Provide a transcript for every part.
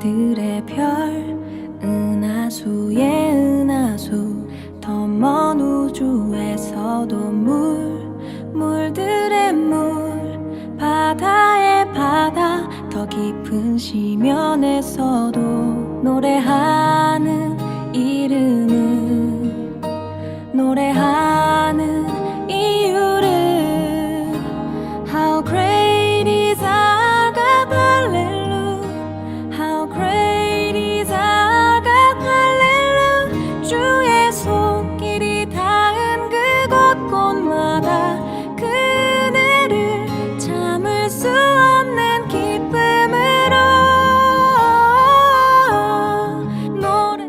별들의 별, 은하수의 은하수, 더 먼 우주에서도 물들의 물, 바다의 바다, 더 깊은 심연에서도 노래하는 이름을, 노래하는 이유를. How great is our God, hallelujah. How great is our God, hallelujah. 주의 손길이 닿은 그곳 곳마다 그대를 참을 수 없는 기쁨으로 노래.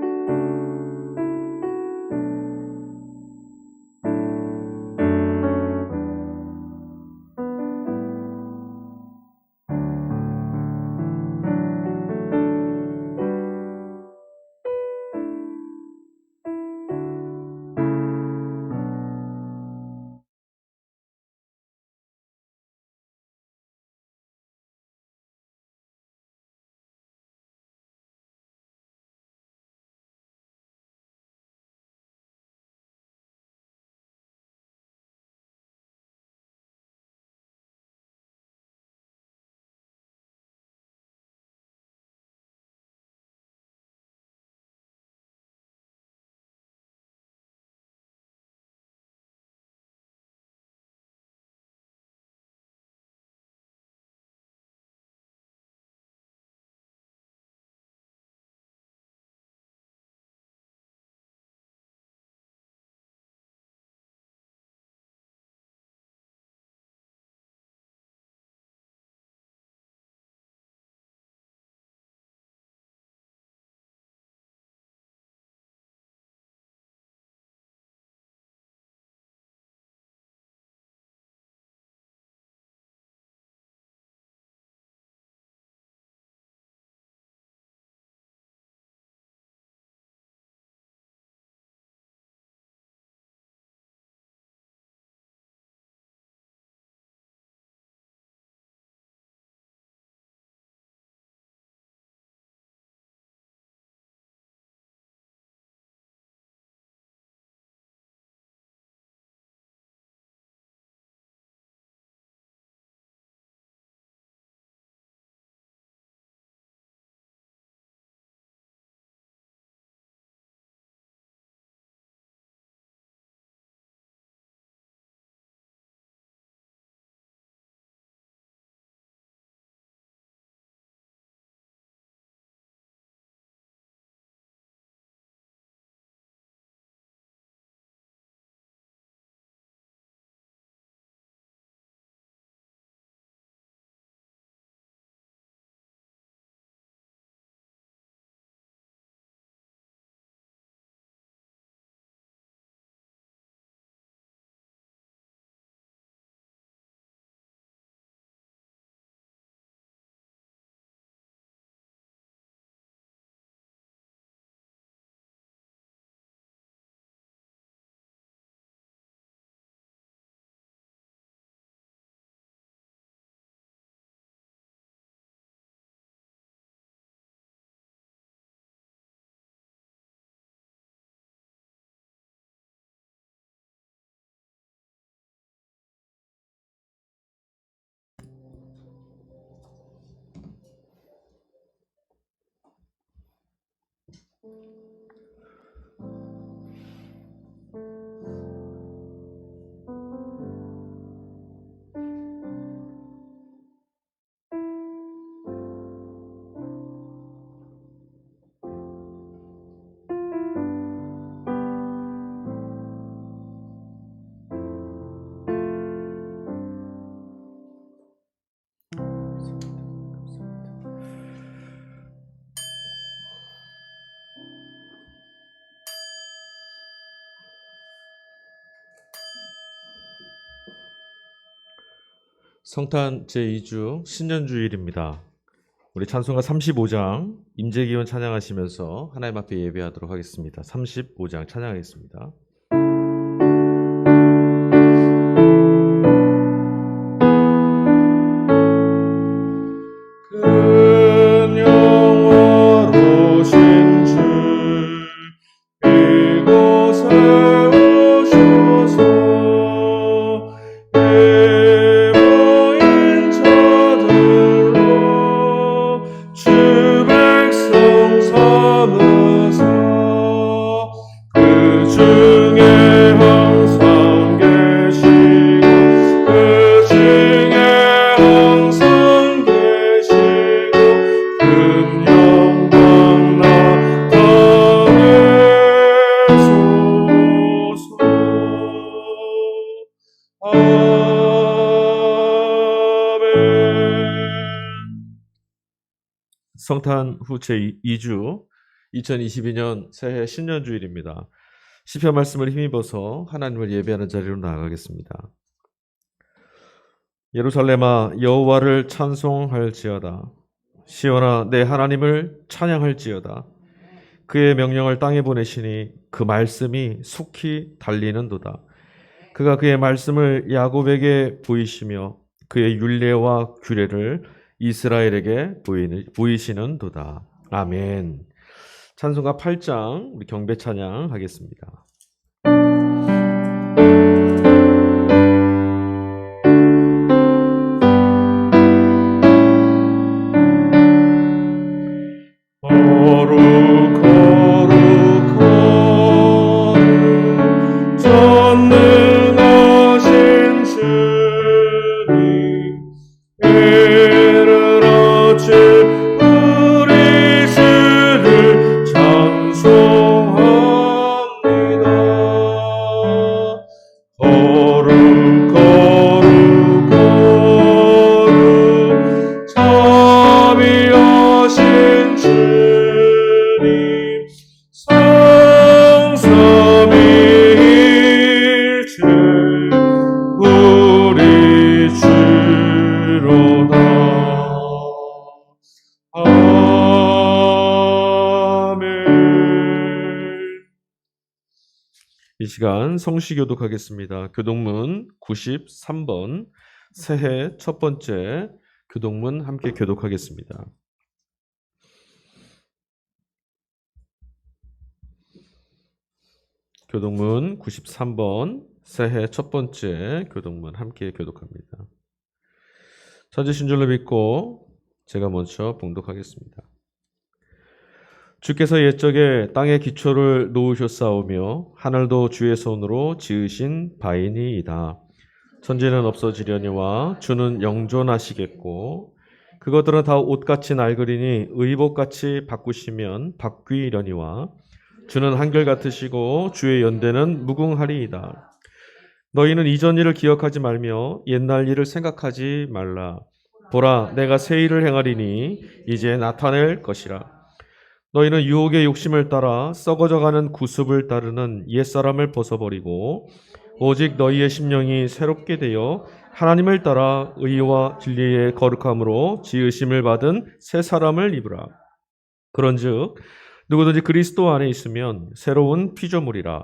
성탄 제2주 신년주일입니다. 우리 찬송가 35장 임재기원 찬양하시면서 하나님 앞에 예배하도록 하겠습니다. 35장 찬양하겠습니다. 큰 영화로신 주 이곳에 오셔서 모인 자들로 주 백성 삼으사 그 중에 항상 계시고 그 중에 항상 계시고 큰 영광 나타내소서. 아멘. 성탄 후 제2주 2022년 새해 신년주일입니다. 시편 말씀을 힘입어서 하나님을 예배하는 자리로 나아가겠습니다. 예루살렘아 여호와를 찬송할지어다. 시온아 내 하나님을 찬양할지어다. 그의 명령을 땅에 보내시니 그 말씀이 속히 달리는도다. 그가 그의 말씀을 야곱에게 보이시며 그의 율례와 규례를 이스라엘에게 보이시는도다. 아멘. 찬송가 8장 우리 경배 찬양 하겠습니다. 거룩 거룩 거룩 전능하신 주님 이르러 주 우리 주를 찬송합니다. 거룩 거룩 거룩 자비하신 주님 성삼위일체 우리 주로다. 아멘. 이 시간 성시 교독하겠습니다. 교독문 93번 새해 첫 번째 교독문 함께 교독하겠습니다. 교독문 93번 새해 첫 번째 교독문 함께 교독합니다. 찾으신 줄로 믿고 제가 먼저 봉독하겠습니다. 주께서 옛적에 땅의 기초를 놓으셨사오며 하늘도 주의 손으로 지으신 바이니이다. 천지는 없어지려니와 주는 영존하시겠고 그것들은 다 옷같이 낡으리니 의복같이 바꾸시면 바뀌려니와 주는 한결같으시고 주의 연대는 무궁하리이다. 너희는 이전 일을 기억하지 말며 옛날 일을 생각하지 말라. 보라 내가 새 일을 행하리니 이제 나타낼 것이라. 너희는 유혹의 욕심을 따라 썩어져가는 구습을 따르는 옛사람을 벗어버리고 오직 너희의 심령이 새롭게 되어 하나님을 따라 의와 진리의 거룩함으로 지으심을 받은 새 사람을 입으라. 그런즉 누구든지 그리스도 안에 있으면 새로운 피조물이라.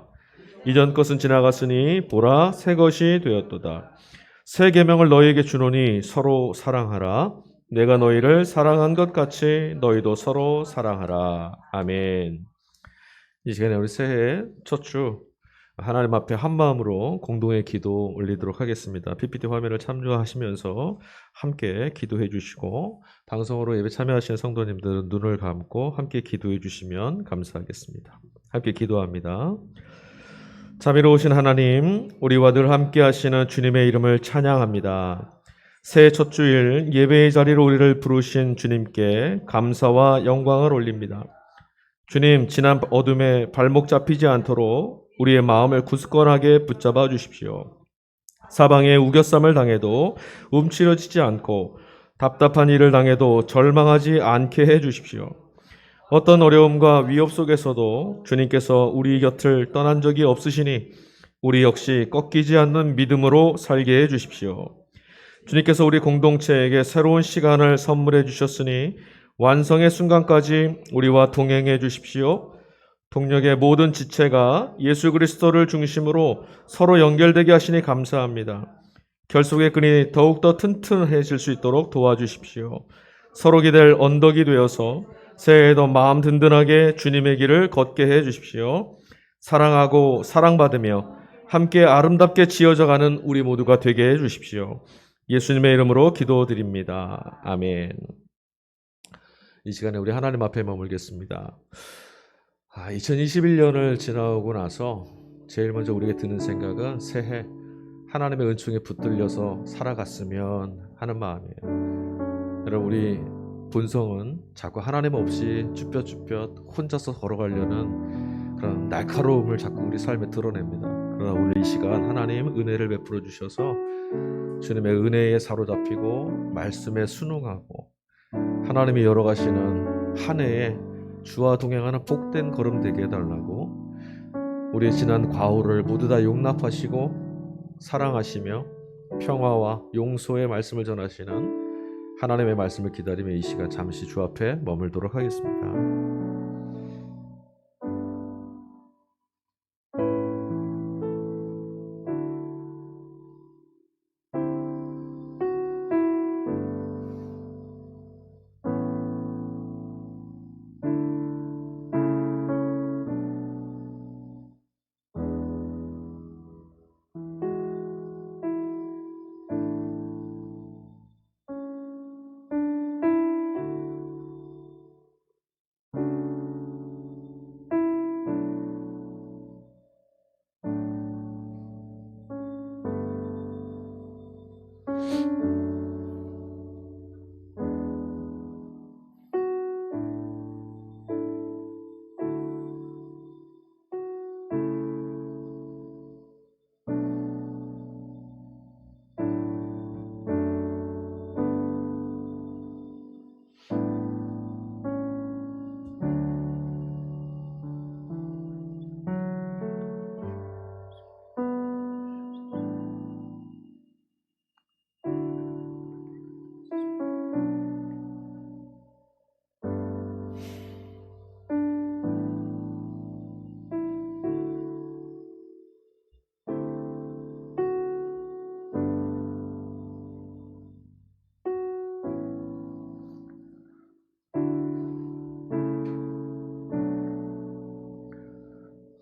이전 것은 지나갔으니 보라 새 것이 되었도다. 새 계명을 너희에게 주노니 서로 사랑하라. 내가 너희를 사랑한 것 같이 너희도 서로 사랑하라. 아멘. 이 시간에 우리 새해 첫 주 하나님 앞에 한 마음으로 공동의 기도 올리도록 하겠습니다. PPT 화면을 참조하시면서 함께 기도해 주시고 방송으로 예배 참여하시는 성도님들은 눈을 감고 함께 기도해 주시면 감사하겠습니다. 함께 기도합니다. 자비로우신 하나님, 우리와 늘 함께 하시는 주님의 이름을 찬양합니다. 새해 첫 주일 예배의 자리로 우리를 부르신 주님께 감사와 영광을 올립니다. 주님, 지난 어둠에 발목 잡히지 않도록 우리의 마음을 굳건하게 붙잡아 주십시오. 사방에 우겨쌈을 당해도 움츠러지지 않고 답답한 일을 당해도 절망하지 않게 해 주십시오. 어떤 어려움과 위협 속에서도 주님께서 우리 곁을 떠난 적이 없으시니 우리 역시 꺾이지 않는 믿음으로 살게 해 주십시오. 주님께서 우리 공동체에게 새로운 시간을 선물해 주셨으니 완성의 순간까지 우리와 동행해 주십시오. 동력의 모든 지체가 예수 그리스도를 중심으로 서로 연결되게 하시니 감사합니다. 결속의 끈이 더욱더 튼튼해질 수 있도록 도와주십시오. 서로 기댈 언덕이 되어서 새해에도 마음 든든하게 주님의 길을 걷게 해 주십시오. 사랑하고 사랑받으며 함께 아름답게 지어져가는 우리 모두가 되게 해 주십시오. 예수님의 이름으로 기도드립니다. 아멘. 이 시간에 우리 하나님 앞에 머물겠습니다. 2021년을 지나고 나서 제일 먼저 우리에게 드는 생각은 새해 하나님의 은총에 붙들려서 살아갔으면 하는 마음이에요. 여러분, 우리 본성은 자꾸 하나님 없이 쭈뼛쭈뼛 혼자서 걸어가려는 그런 날카로움을 자꾸 우리 삶에 드러냅니다. 그러나 오늘 이 시간 하나님 은혜를 베풀어 주셔서 주님의 은혜에 사로잡히고 말씀에 순응하고 하나님이 열어가시는 한 해에 주와 동행하는 복된 걸음 되게 해달라고 우리의 지난 과오를 모두 다 용납하시고 사랑하시며 평화와 용서의 말씀을 전하시는 하나님의 말씀을 기다리며 이 시간 잠시 주 앞에 머물도록 하겠습니다.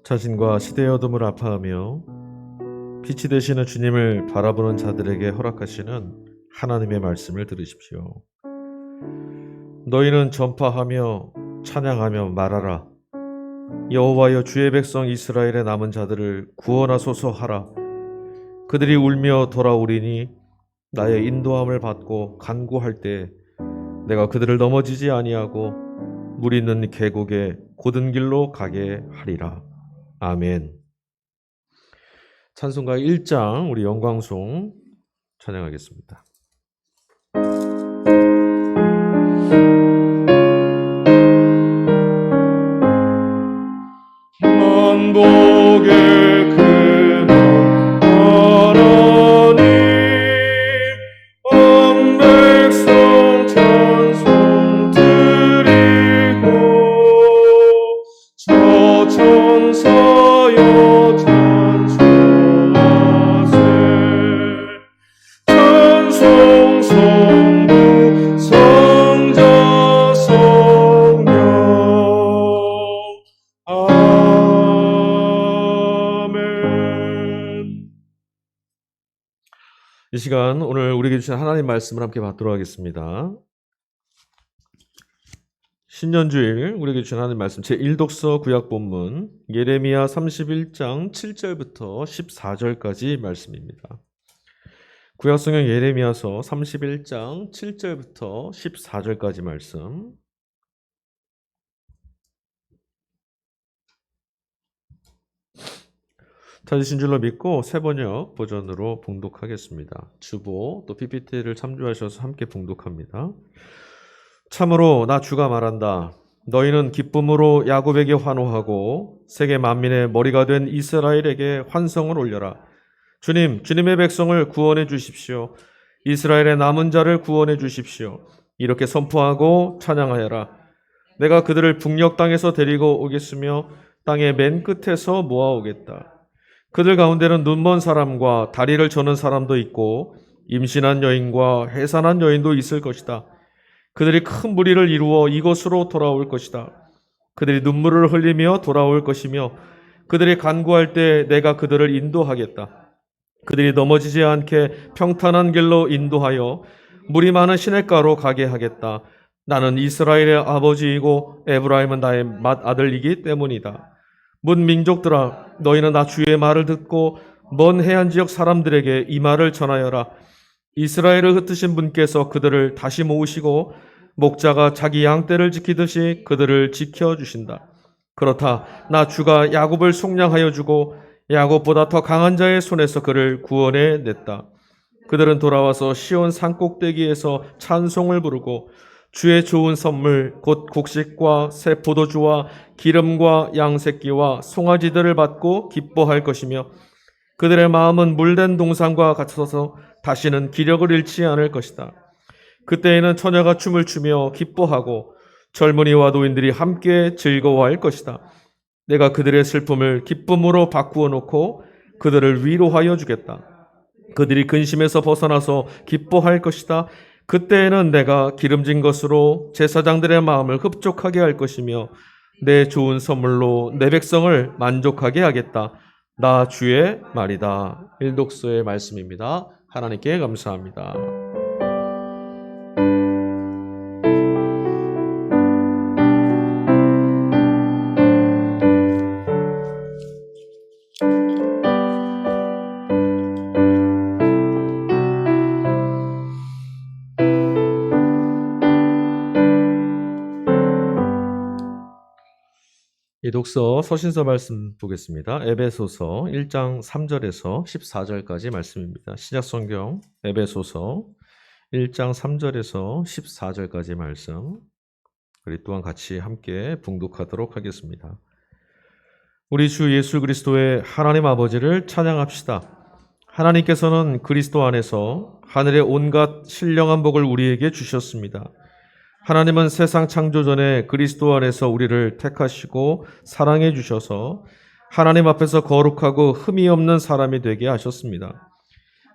자신과 시대의 어둠을 아파하며 빛이 되시는 주님을 바라보는 자들에게 허락하시는 하나님의 말씀을 들으십시오. 너희는 전파하며 찬양하며 말하라. 여호와여, 주의 백성 이스라엘의 남은 자들을 구원하소서 하라. 그들이 울며 돌아오리니 나의 인도함을 받고 간구할 때 내가 그들을 넘어지지 아니하고 물 있는 계곡에 곧은 길로 가게 하리라. 아멘. 찬송가 1장 우리 영광송 찬양하겠습니다. 만복의 근원 하나님, 온 백성 찬송 드리고 저 천사여 찬송하세. 찬송 성부 성자 이 시간 오늘 우리에게 주신 하나님 말씀을 함께 받도록 하겠습니다. 신년주일 우리에게 주신 하나님 말씀 제1독서 구약본문 예레미야 31장 7절부터 14절까지 말씀입니다. 구약성경 예레미야서 31장 7절부터 14절까지 말씀. 찾으신 줄로 믿고 새번역 버전으로 봉독하겠습니다. 주보 또 PPT를 참조하셔서 함께 봉독합니다. 참으로 나 주가 말한다. 너희는 기쁨으로 야곱에게 환호하고 세계 만민의 머리가 된 이스라엘에게 환성을 올려라. 주님의 백성을 구원해 주십시오. 이스라엘의 남은 자를 구원해 주십시오. 이렇게 선포하고 찬양하여라. 내가 그들을 북녘 땅에서 데리고 오겠으며 땅의 맨 끝에서 모아오겠다. 그들 가운데는 눈먼 사람과 다리를 저는 사람도 있고 임신한 여인과 해산한 여인도 있을 것이다. 그들이 큰 무리를 이루어 이곳으로 돌아올 것이다. 그들이 눈물을 흘리며 돌아올 것이며 그들이 간구할 때 내가 그들을 인도하겠다. 그들이 넘어지지 않게 평탄한 길로 인도하여 물이 많은 시냇가로 가게 하겠다. 나는 이스라엘의 아버지이고 에브라임은 나의 맏아들이기 때문이다. 문 민족들아, 너희는 나 주의 말을 듣고 먼 해안 지역 사람들에게 이 말을 전하여라. 이스라엘을 흩으신 분께서 그들을 다시 모으시고 목자가 자기 양떼를 지키듯이 그들을 지켜주신다. 그렇다. 나 주가 야곱을 속량하여 주고 야곱보다 더 강한 자의 손에서 그를 구원해 냈다. 그들은 돌아와서 시온 산꼭대기에서 찬송을 부르고 주의 좋은 선물 곧 곡식과 새 포도주와 기름과 양새끼와 송아지들을 받고 기뻐할 것이며 그들의 마음은 물된 동산과 같아서 다시는 기력을 잃지 않을 것이다. 그때에는 처녀가 춤을 추며 기뻐하고 젊은이와 노인들이 함께 즐거워할 것이다. 내가 그들의 슬픔을 기쁨으로 바꾸어 놓고 그들을 위로하여 주겠다. 그들이 근심에서 벗어나서 기뻐할 것이다. 그때에는 내가 기름진 것으로 제사장들의 마음을 흡족하게 할 것이며 내 좋은 선물로 내 백성을 만족하게 하겠다. 나 주의 말이다. 일독서의 말씀입니다. 하나님께 감사합니다. 이 독서 서신서 말씀 보겠습니다. 에베소서 1장 3절에서 14절까지 말씀입니다. 신약성경 에베소서 1장 3절에서 14절까지 말씀. 우리 또한 같이 함께 봉독하도록 하겠습니다. 우리 주 예수 그리스도의 하나님 아버지를 찬양합시다. 하나님께서는 그리스도 안에서 하늘의 온갖 신령한 복을 우리에게 주셨습니다. 하나님은 세상 창조 전에 그리스도 안에서 우리를 택하시고 사랑해 주셔서 하나님 앞에서 거룩하고 흠이 없는 사람이 되게 하셨습니다.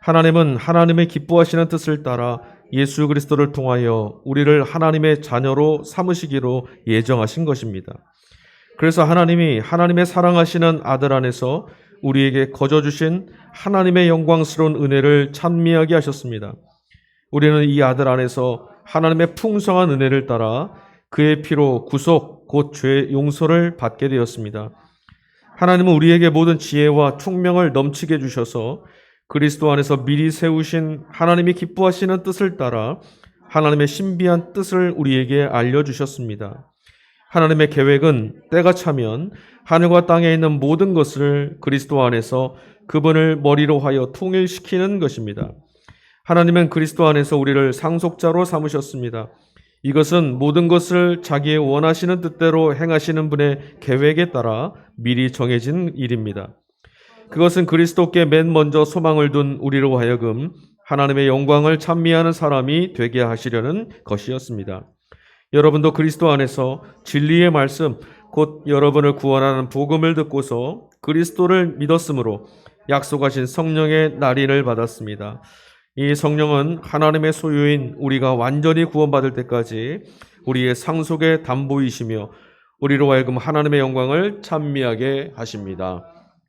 하나님은 하나님의 기뻐하시는 뜻을 따라 예수 그리스도를 통하여 우리를 하나님의 자녀로 삼으시기로 예정하신 것입니다. 그래서 하나님이 하나님의 사랑하시는 아들 안에서 우리에게 거저 주신 하나님의 영광스러운 은혜를 찬미하게 하셨습니다. 우리는 이 아들 안에서 하나님의 풍성한 은혜를 따라 그의 피로 구속 곧 죄 용서를 받게 되었습니다. 하나님은 우리에게 모든 지혜와 총명을 넘치게 주셔서 그리스도 안에서 미리 세우신 하나님이 기뻐하시는 뜻을 따라 하나님의 신비한 뜻을 우리에게 알려주셨습니다. 하나님의 계획은 때가 차면 하늘과 땅에 있는 모든 것을 그리스도 안에서 그분을 머리로 하여 통일시키는 것입니다. 하나님은 그리스도 안에서 우리를 상속자로 삼으셨습니다. 이것은 모든 것을 자기의 원하시는 뜻대로 행하시는 분의 계획에 따라 미리 정해진 일입니다. 그것은 그리스도께 맨 먼저 소망을 둔 우리로 하여금 하나님의 영광을 찬미하는 사람이 되게 하시려는 것이었습니다. 여러분도 그리스도 안에서 진리의 말씀, 곧 여러분을 구원하는 복음을 듣고서 그리스도를 믿었으므로 약속하신 성령의 날인을 받았습니다. 이 성령은 하나님의 소유인 우리가 완전히 구원받을 때까지 우리의 상속의 담보이시며 우리로 하여금 하나님의 영광을 찬미하게 하십니다.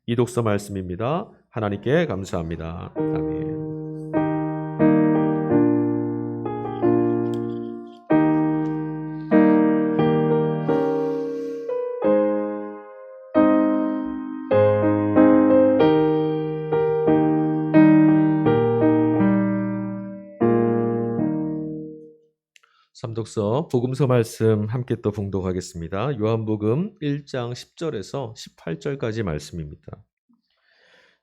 이 독서 말씀입니다. 하나님께 감사합니다. 아멘. 삼독서 복음서 말씀 함께 또 봉독하겠습니다. 요한복음 1장 10절에서 18절까지 말씀입니다.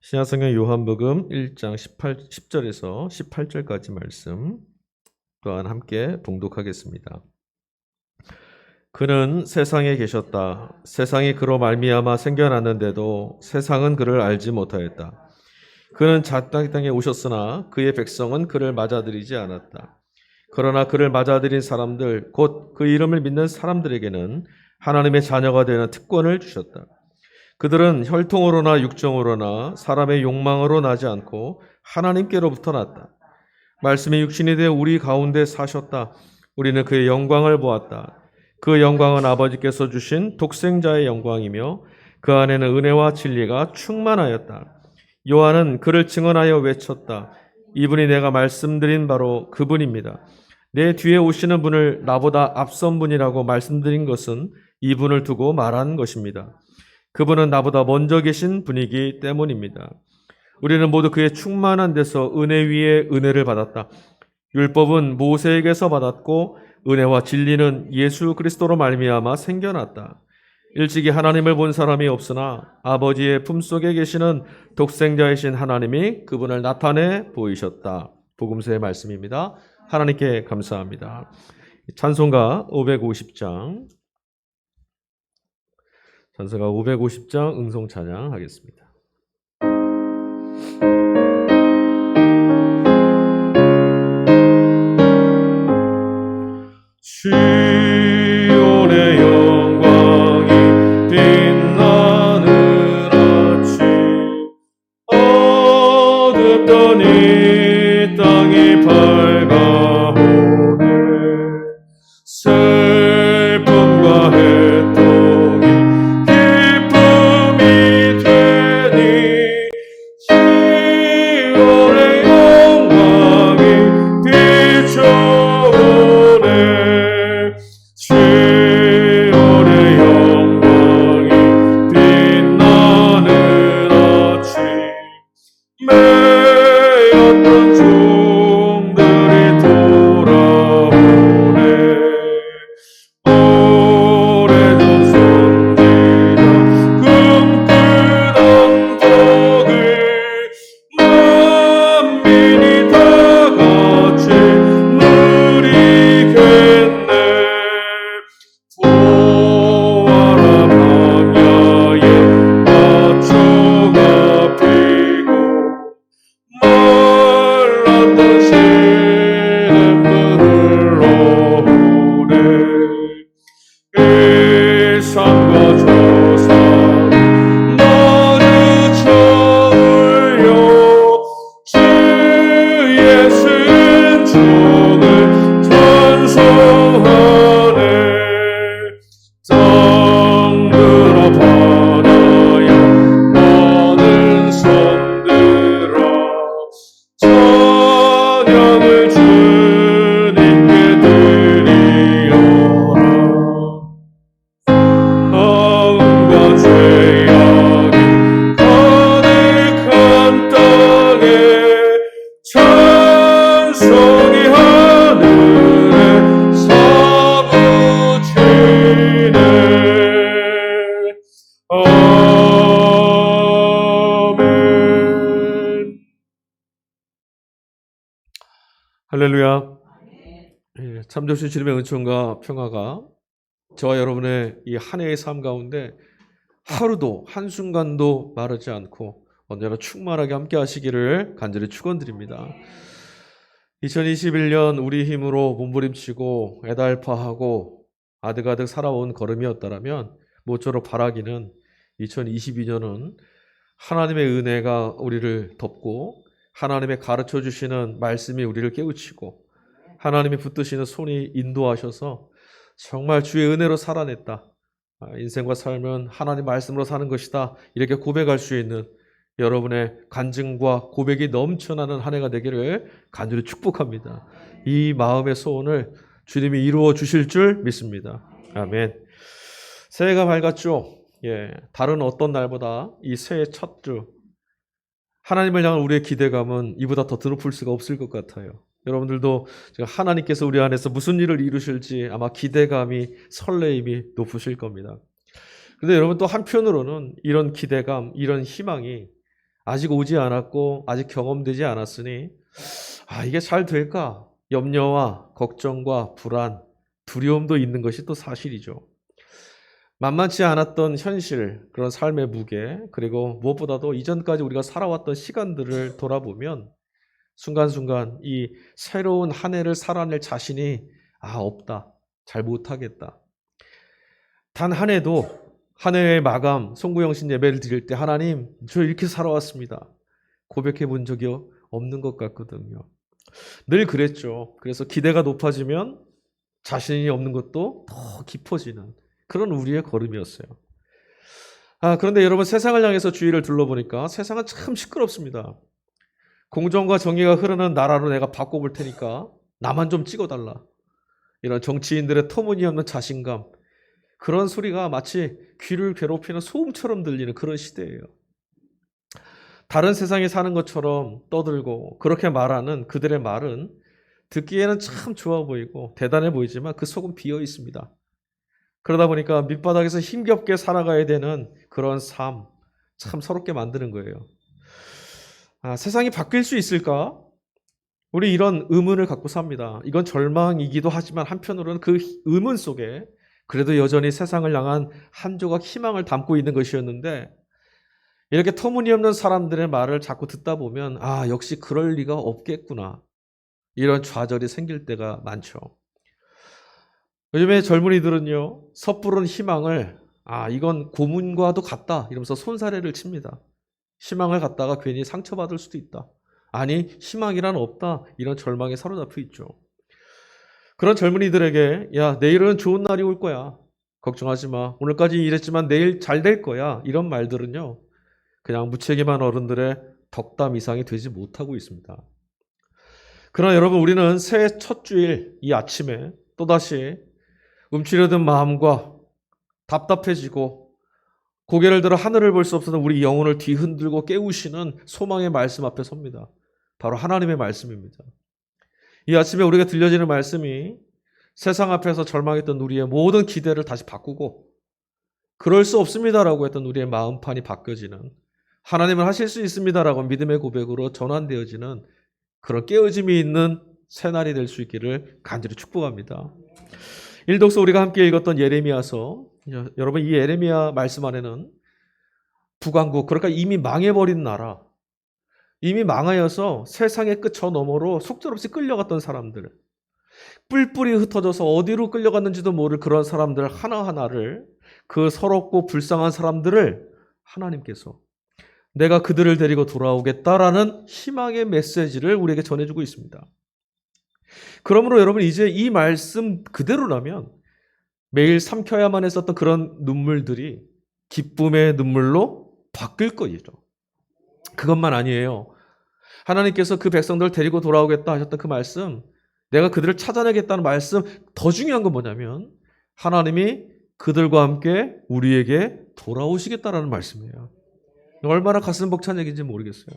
신약성경 요한복음 1장 10절에서 18절까지 말씀 또한 함께 봉독하겠습니다. 그는 세상에 계셨다. 세상이 그로 말미암아 생겨났는데도 세상은 그를 알지 못하였다. 그는 자기 땅에 오셨으나 그의 백성은 그를 맞아들이지 않았다. 그러나 그를 맞아들인 사람들, 곧 그 이름을 믿는 사람들에게는 하나님의 자녀가 되는 특권을 주셨다. 그들은 혈통으로나 육정으로나 사람의 욕망으로 나지 않고 하나님께로부터 났다. 말씀이 육신이 되어 우리 가운데 사셨다. 우리는 그의 영광을 보았다. 그 영광은 아버지께서 주신 독생자의 영광이며 그 안에는 은혜와 진리가 충만하였다. 요한은 그를 증언하여 외쳤다. 이분이 내가 말씀드린 바로 그분입니다. 내 뒤에 오시는 분을 나보다 앞선 분이라고 말씀드린 것은 이분을 두고 말한 것입니다. 그분은 나보다 먼저 계신 분이기 때문입니다. 우리는 모두 그의 충만한 데서 은혜 위에 은혜를 받았다. 율법은 모세에게서 받았고 은혜와 진리는 예수 그리스도로 말미암아 생겨났다. 일찍이 하나님을 본 사람이 없으나 아버지의 품속에 계시는 독생자이신 하나님이 그분을 나타내 보이셨다. 복음서의 말씀입니다. 하나님께 감사합니다. 찬송가 550장 응송 찬양하겠습니다. 시온의 영광이 빛나는 아침 어둡던 이 땅이 밝아오네 슬픔과 해통이 기쁨이 되니 시온의 영광이 비춰오네 시온의 영광이 빛나는 아침 매였던 종들이 돌아오네 오래전 선지자 꿈꾸던 복을 만민이 다 같이 누리겠네 보아라 광야에 밭초가 피고 말랐던 시냇물을 흘러오네 이 산과 저 산 마주쳐 울려 주의 신종을 찬송하네 땅들아 바다야 많은 섬들아 찬양을 주님께 드리어라 마음과 죄악이 가득한 땅에 찬송이 하늘에 사무치네 아멘. 할렐루야. 참 좋으신 주님의 은총과 평화가 저와 여러분의 이 한 해의 삶 가운데 하루도 한순간도 마르지 않고 언제나 충만하게 함께 하시기를 간절히 축원드립니다. 2021년 우리 힘으로 몸부림치고 애달파하고 아득아득 살아온 걸음이었다라면 모쪼록 바라기는 2022년은 하나님의 은혜가 우리를 덮고 하나님의 가르쳐 주시는 말씀이 우리를 깨우치고 하나님이 붙드시는 손이 인도하셔서 정말 주의 은혜로 살아냈다. 인생과 삶은 하나님 말씀으로 사는 것이다. 이렇게 고백할 수 있는 여러분의 간증과 고백이 넘쳐나는 한 해가 되기를 간절히 축복합니다. 이 마음의 소원을 주님이 이루어 주실 줄 믿습니다. 아멘. 새해가 밝았죠? 다른 어떤 날보다 이 새해 첫 주 하나님을 향한 우리의 기대감은 이보다 더 드높을 수가 없을 것 같아요. 여러분들도 지금 하나님께서 우리 안에서 무슨 일을 이루실지 아마 기대감이 설레임이 높으실 겁니다. 그런데 여러분 또 한편으로는 이런 기대감, 이런 희망이 아직 오지 않았고 아직 경험되지 않았으니 이게 잘 될까? 염려와 걱정과 불안, 두려움도 있는 것이 또 사실이죠. 만만치 않았던 현실, 그런 삶의 무게, 그리고 무엇보다도 이전까지 우리가 살아왔던 시간들을 돌아보면 순간순간 이 새로운 한 해를 살아낼 자신이 없다, 잘 못하겠다. 단 한 해도 한 해의 마감, 송구영신 예배를 드릴 때 하나님, 저 이렇게 살아왔습니다. 고백해 본 적이 없는 것 같거든요. 늘 그랬죠. 그래서 기대가 높아지면 자신이 없는 것도 더 깊어지는 그런 우리의 걸음이었어요. 그런데 여러분 세상을 향해서 주위를 둘러보니까 세상은 참 시끄럽습니다. 공정과 정의가 흐르는 나라로 내가 바꿔볼 테니까 나만 좀 찍어달라. 이런 정치인들의 터무니없는 자신감, 그런 소리가 마치 귀를 괴롭히는 소음처럼 들리는 그런 시대예요. 다른 세상에 사는 것처럼 떠들고 그렇게 말하는 그들의 말은 듣기에는 참 좋아 보이고 대단해 보이지만 그 속은 비어 있습니다. 그러다 보니까 밑바닥에서 힘겹게 살아가야 되는 그런 삶, 참 서럽게 만드는 거예요. 세상이 바뀔 수 있을까? 우리 이런 의문을 갖고 삽니다. 이건 절망이기도 하지만 한편으로는 그 의문 속에 그래도 여전히 세상을 향한 한 조각 희망을 담고 있는 것이었는데 이렇게 터무니없는 사람들의 말을 자꾸 듣다 보면 역시 그럴 리가 없겠구나. 이런 좌절이 생길 때가 많죠. 요즘에 젊은이들은요, 섣부른 희망을 이건 고문과도 같다 이러면서 손사래를 칩니다. 희망을 갖다가 괜히 상처받을 수도 있다. 아니, 희망이란 없다. 이런 절망에 사로잡혀 있죠. 그런 젊은이들에게 내일은 좋은 날이 올 거야. 걱정하지 마. 오늘까지 이랬지만 내일 잘 될 거야. 이런 말들은요, 그냥 무책임한 어른들의 덕담 이상이 되지 못하고 있습니다. 그러나 여러분, 우리는 새해 첫 주일 이 아침에 또다시 움츠려든 마음과 답답해지고 고개를 들어 하늘을 볼 수 없어서 우리 영혼을 뒤흔들고 깨우시는 소망의 말씀 앞에 섭니다. 바로 하나님의 말씀입니다. 이 아침에 우리가 들려지는 말씀이 세상 앞에서 절망했던 우리의 모든 기대를 다시 바꾸고 그럴 수 없습니다라고 했던 우리의 마음판이 바뀌어지는, 하나님은 하실 수 있습니다라고 믿음의 고백으로 전환되어지는 그런 깨어짐이 있는 새날이 될 수 있기를 간절히 축복합니다. 일독서 우리가 함께 읽었던 예레미야서, 여러분 이 예레미야 말씀 안에는 북왕국, 그러니까 이미 망해버린 나라, 이미 망하여서 세상의 끝 저 너머로 속절없이 끌려갔던 사람들, 뿔뿔이 흩어져서 어디로 끌려갔는지도 모를 그런 사람들 하나하나를, 그 서럽고 불쌍한 사람들을 하나님께서 내가 그들을 데리고 돌아오겠다라는 희망의 메시지를 우리에게 전해주고 있습니다. 그러므로 여러분 이제 이 말씀 그대로라면 매일 삼켜야만 했었던 그런 눈물들이 기쁨의 눈물로 바뀔 거죠. 그것만 아니에요. 하나님께서 그 백성들을 데리고 돌아오겠다 하셨던 그 말씀, 내가 그들을 찾아내겠다는 말씀, 더 중요한 건 뭐냐면 하나님이 그들과 함께 우리에게 돌아오시겠다라는 말씀이에요. 얼마나 가슴 벅찬 얘기인지 모르겠어요.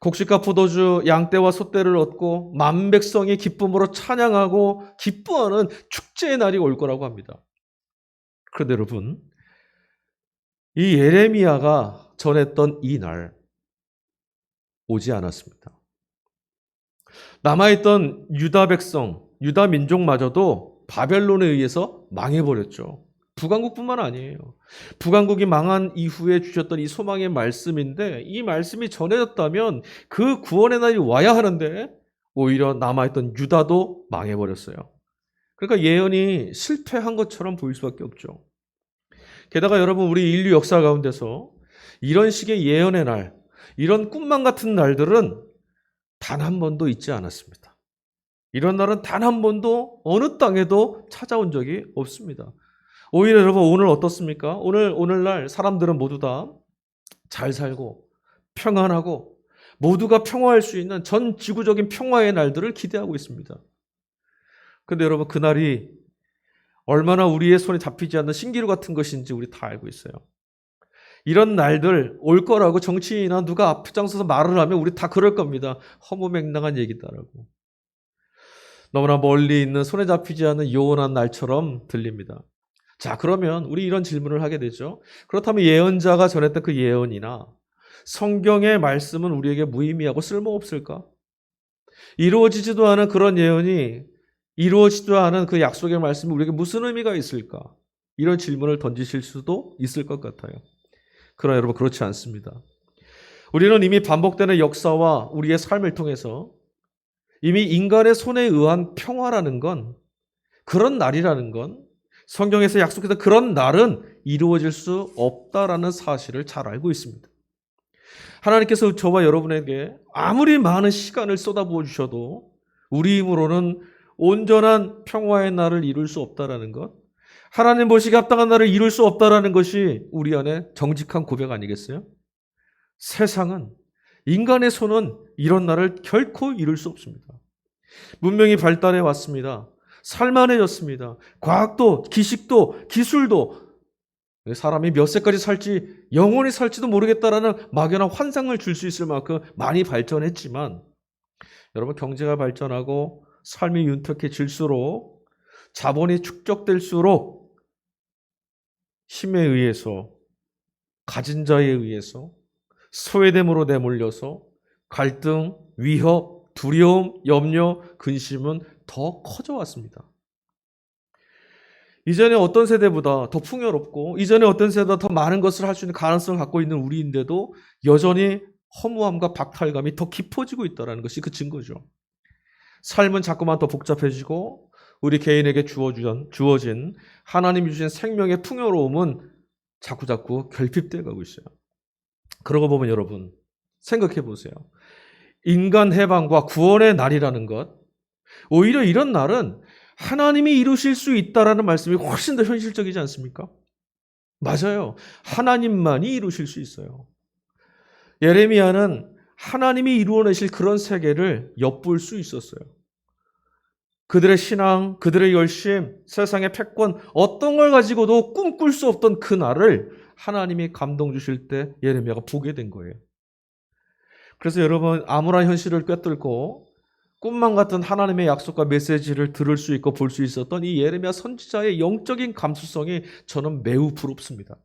곡식과 포도주, 양떼와 소떼를 얻고 만 백성이 기쁨으로 찬양하고 기뻐하는 축제의 날이 올 거라고 합니다. 그런데 여러분, 이 예레미야가 전했던 이 날 오지 않았습니다. 남아있던 유다 백성, 유다 민족마저도 바벨론에 의해서 망해버렸죠. 북왕국뿐만 아니에요. 북왕국이 망한 이후에 주셨던 이 소망의 말씀인데, 이 말씀이 전해졌다면 그 구원의 날이 와야 하는데 오히려 남아있던 유다도 망해버렸어요. 그러니까 예언이 실패한 것처럼 보일 수밖에 없죠. 게다가 여러분, 우리 인류 역사 가운데서 이런 식의 예언의 날, 이런 꿈만 같은 날들은 단 한 번도 있지 않았습니다. 이런 날은 단 한 번도 어느 땅에도 찾아온 적이 없습니다. 오히려 여러분, 오늘 어떻습니까? 오늘날 사람들은 모두 다 잘 살고 평안하고 모두가 평화할 수 있는 전 지구적인 평화의 날들을 기대하고 있습니다. 그런데 여러분, 그날이 얼마나 우리의 손에 잡히지 않는 신기루 같은 것인지 우리 다 알고 있어요. 이런 날들 올 거라고 정치인이나 누가 앞장서서 말을 하면 우리 다 그럴 겁니다. 허무맹랑한 얘기다라고. 너무나 멀리 있는 손에 잡히지 않는 요원한 날처럼 들립니다. 자, 그러면 우리 이런 질문을 하게 되죠. 그렇다면 예언자가 전했던 그 예언이나 성경의 말씀은 우리에게 무의미하고 쓸모없을까? 이루어지지도 않은 그런 예언이 이루어지지도 않은 그 약속의 말씀이 우리에게 무슨 의미가 있을까? 이런 질문을 던지실 수도 있을 것 같아요. 그러나 여러분 그렇지 않습니다. 우리는 이미 반복되는 역사와 우리의 삶을 통해서 이미 인간의 손에 의한 평화라는 건, 그런 날이라는 건, 성경에서 약속했던 그런 날은 이루어질 수 없다라는 사실을 잘 알고 있습니다. 하나님께서 저와 여러분에게 아무리 많은 시간을 쏟아부어 주셔도 우리 힘으로는 온전한 평화의 날을 이룰 수 없다라는 것, 하나님 보시기에 합당한 날을 이룰 수 없다라는 것이 우리 안에 정직한 고백 아니겠어요? 세상은, 인간의 손은 이런 날을 결코 이룰 수 없습니다. 문명이 발달해 왔습니다. 살만해졌습니다. 과학도, 기식도, 기술도 사람이 몇 세까지 살지, 영원히 살지도 모르겠다라는 막연한 환상을 줄 수 있을 만큼 많이 발전했지만, 여러분 경제가 발전하고 삶이 윤택해질수록, 자본이 축적될수록 힘에 의해서, 가진 자에 의해서 소외됨으로 내몰려서 갈등, 위협, 두려움, 염려, 근심은 더 커져 왔습니다. 이전에 어떤 세대보다 더 풍요롭고 이전에 어떤 세대보다 더 많은 것을 할 수 있는 가능성을 갖고 있는 우리인데도 여전히 허무함과 박탈감이 더 깊어지고 있다는 것이 그 증거죠. 삶은 자꾸만 더 복잡해지고 우리 개인에게 주어진 하나님이 주신 생명의 풍요로움은 자꾸자꾸 결핍되어 가고 있어요. 그러고 보면 여러분 생각해 보세요. 인간 해방과 구원의 날이라는 것, 오히려 이런 날은 하나님이 이루실 수 있다라는 말씀이 훨씬 더 현실적이지 않습니까? 맞아요. 하나님만이 이루실 수 있어요. 예레미야는 하나님이 이루어내실 그런 세계를 엿볼 수 있었어요. 그들의 신앙, 그들의 열심, 세상의 패권, 어떤 걸 가지고도 꿈꿀 수 없던 그 날을 하나님이 감동 주실 때 예레미야가 보게 된 거예요. 그래서 여러분 암울한 현실을 꿰뚫고 꿈만 같은 하나님의 약속과 메시지를 들을 수 있고 볼 수 있었던 이 예레미야 선지자의 영적인 감수성이 저는 매우 부럽습니다.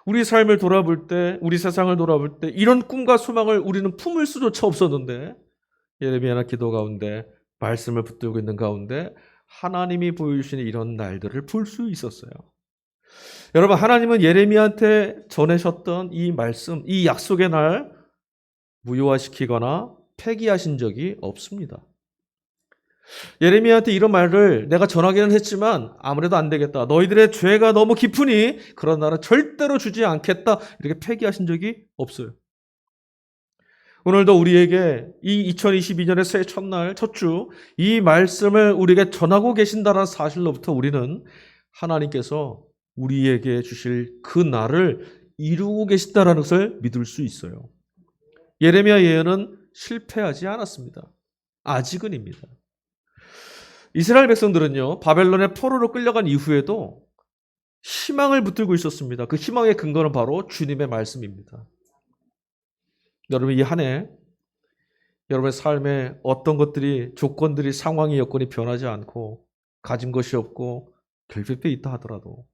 우리 삶을 돌아볼 때, 우리 세상을 돌아볼 때 이런 꿈과 소망을 우리는 품을 수조차 없었는데 예레미야는 기도 가운데 말씀을 붙들고 있는 가운데 하나님이 보여주시는 이런 날들을 볼 수 있었어요. 여러분 하나님은 예레미야한테 전하셨던 이 말씀, 이 약속의 날 무효화시키거나 폐기하신 적이 없습니다. 예레미야한테 이런 말을 내가 전하기는 했지만 아무래도 안 되겠다. 너희들의 죄가 너무 깊으니 그런 날은 절대로 주지 않겠다. 이렇게 폐기하신 적이 없어요. 오늘도 우리에게 이 2022년의 새해 첫날, 첫 주, 이 말씀을 우리에게 전하고 계신다는 사실로부터 우리는 하나님께서 우리에게 주실 그 날을 이루고 계신다는 것을 믿을 수 있어요. 예레미야 예언은 실패하지 않았습니다. 아직은입니다. 이스라엘 백성들은요, 바벨론의 포로로 끌려간 이후에도 희망을 붙들고 있었습니다. 그 희망의 근거는 바로 주님의 말씀입니다. 여러분 이 한 해 여러분의 삶에 어떤 것들이 조건들이 상황이 여건이 변하지 않고 가진 것이 없고 결핍되어 있다 하더라도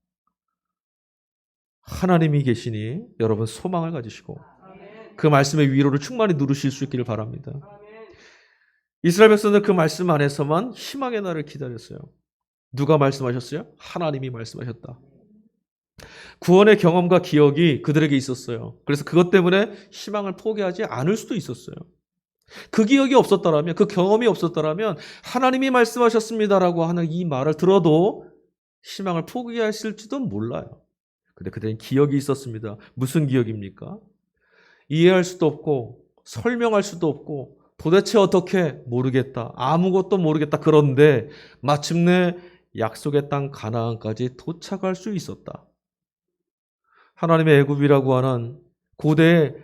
하나님이 계시니 여러분 소망을 가지시고 그 말씀의 위로를 충만히 누르실 수 있기를 바랍니다. 이스라엘 백성들 그 말씀 안에서만 희망의 날을 기다렸어요. 누가 말씀하셨어요? 하나님이 말씀하셨다. 구원의 경험과 기억이 그들에게 있었어요. 그래서 그것 때문에 희망을 포기하지 않을 수도 있었어요. 그 기억이 없었다라면, 그 경험이 없었다라면 하나님이 말씀하셨습니다라고 하는 이 말을 들어도 희망을 포기했을지도 몰라요. 근데 그들은 기억이 있었습니다. 무슨 기억입니까? 이해할 수도 없고 설명할 수도 없고 도대체 어떻게 모르겠다. 아무것도 모르겠다. 그런데 마침내 약속의 땅 가나안까지 도착할 수 있었다. 하나님의 애굽이라고 하는 고대의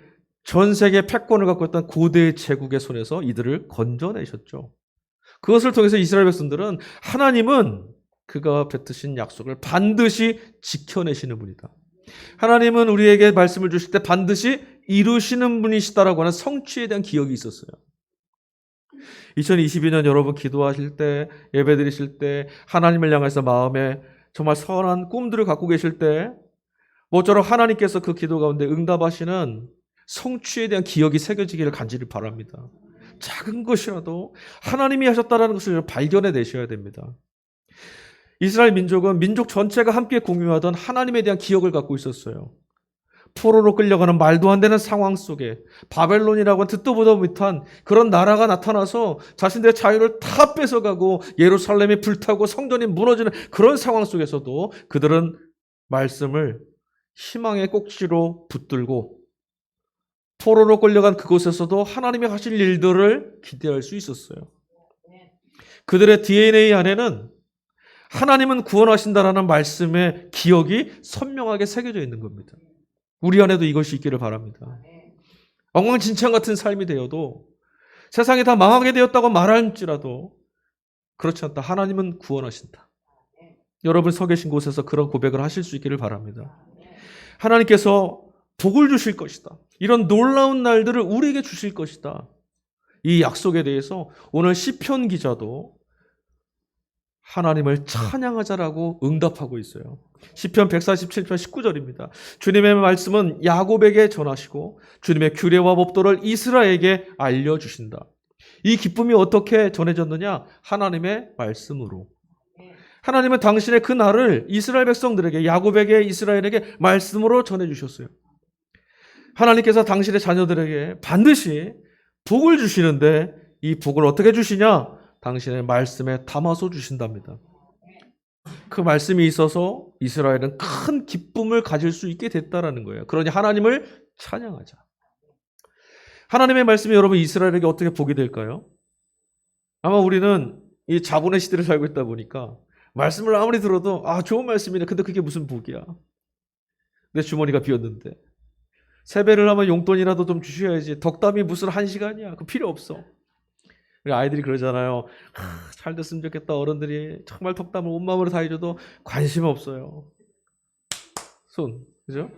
전 세계 패권을 갖고 있던 고대의 제국의 손에서 이들을 건져내셨죠. 그것을 통해서 이스라엘 백성들은 하나님은 그가 뱉으신 약속을 반드시 지켜내시는 분이다. 하나님은 우리에게 말씀을 주실 때 반드시 이루시는 분이시다라고 하는 성취에 대한 기억이 있었어요. 2022년 여러분 기도하실 때, 예배 드리실 때, 하나님을 향해서 마음에 정말 선한 꿈들을 갖고 계실 때, 모쪼록 하나님께서 그 기도 가운데 응답하시는 성취에 대한 기억이 새겨지기를 간절히 바랍니다. 작은 것이라도 하나님이 하셨다는 것을 발견해 내셔야 됩니다. 이스라엘 민족은 민족 전체가 함께 공유하던 하나님에 대한 기억을 갖고 있었어요. 포로로 끌려가는 말도 안 되는 상황 속에 바벨론이라고 듣도 보도 못한 그런 나라가 나타나서 자신들의 자유를 다 뺏어가고 예루살렘이 불타고 성전이 무너지는 그런 상황 속에서도 그들은 말씀을 희망의 꼭지로 붙들고 포로로 끌려간 그곳에서도 하나님이 하실 일들을 기대할 수 있었어요. 그들의 DNA 안에는 하나님은 구원하신다라는 말씀의 기억이 선명하게 새겨져 있는 겁니다. 우리 안에도 이것이 있기를 바랍니다. 엉망진창 같은 삶이 되어도 세상이 다 망하게 되었다고 말할지라도 그렇지 않다. 하나님은 구원하신다. 여러분 서 계신 곳에서 그런 고백을 하실 수 있기를 바랍니다. 하나님께서 복을 주실 것이다. 이런 놀라운 날들을 우리에게 주실 것이다. 이 약속에 대해서 오늘 시편 기자도 하나님을 찬양하자라고 응답하고 있어요. 시편 147편 19절입니다. 주님의 말씀은 야곱에게 전하시고 주님의 규례와 법도를 이스라엘에게 알려주신다. 이 기쁨이 어떻게 전해졌느냐? 하나님의 말씀으로. 하나님은 당신의 그 날을 이스라엘 백성들에게, 야곱에게, 이스라엘에게 말씀으로 전해주셨어요. 하나님께서 당신의 자녀들에게 반드시 복을 주시는데 이 복을 어떻게 주시냐? 당신의 말씀에 담아서 주신답니다. 그 말씀이 있어서 이스라엘은 큰 기쁨을 가질 수 있게 됐다라는 거예요. 그러니 하나님을 찬양하자. 하나님의 말씀이 여러분 이스라엘에게 어떻게 복이 될까요? 아마 우리는 이 자본의 시대를 살고 있다 보니까 말씀을 아무리 들어도 좋은 말씀이네. 근데 그게 무슨 복이야? 내 주머니가 비었는데. 세배를 하면 용돈이라도 좀 주셔야지. 덕담이 무슨 1시간이야. 그거 필요 없어. 우리 아이들이 그러잖아요. 잘 됐으면 좋겠다. 어른들이 정말 덕담을 온 마음으로 다 해줘도 관심 없어요. 그죠?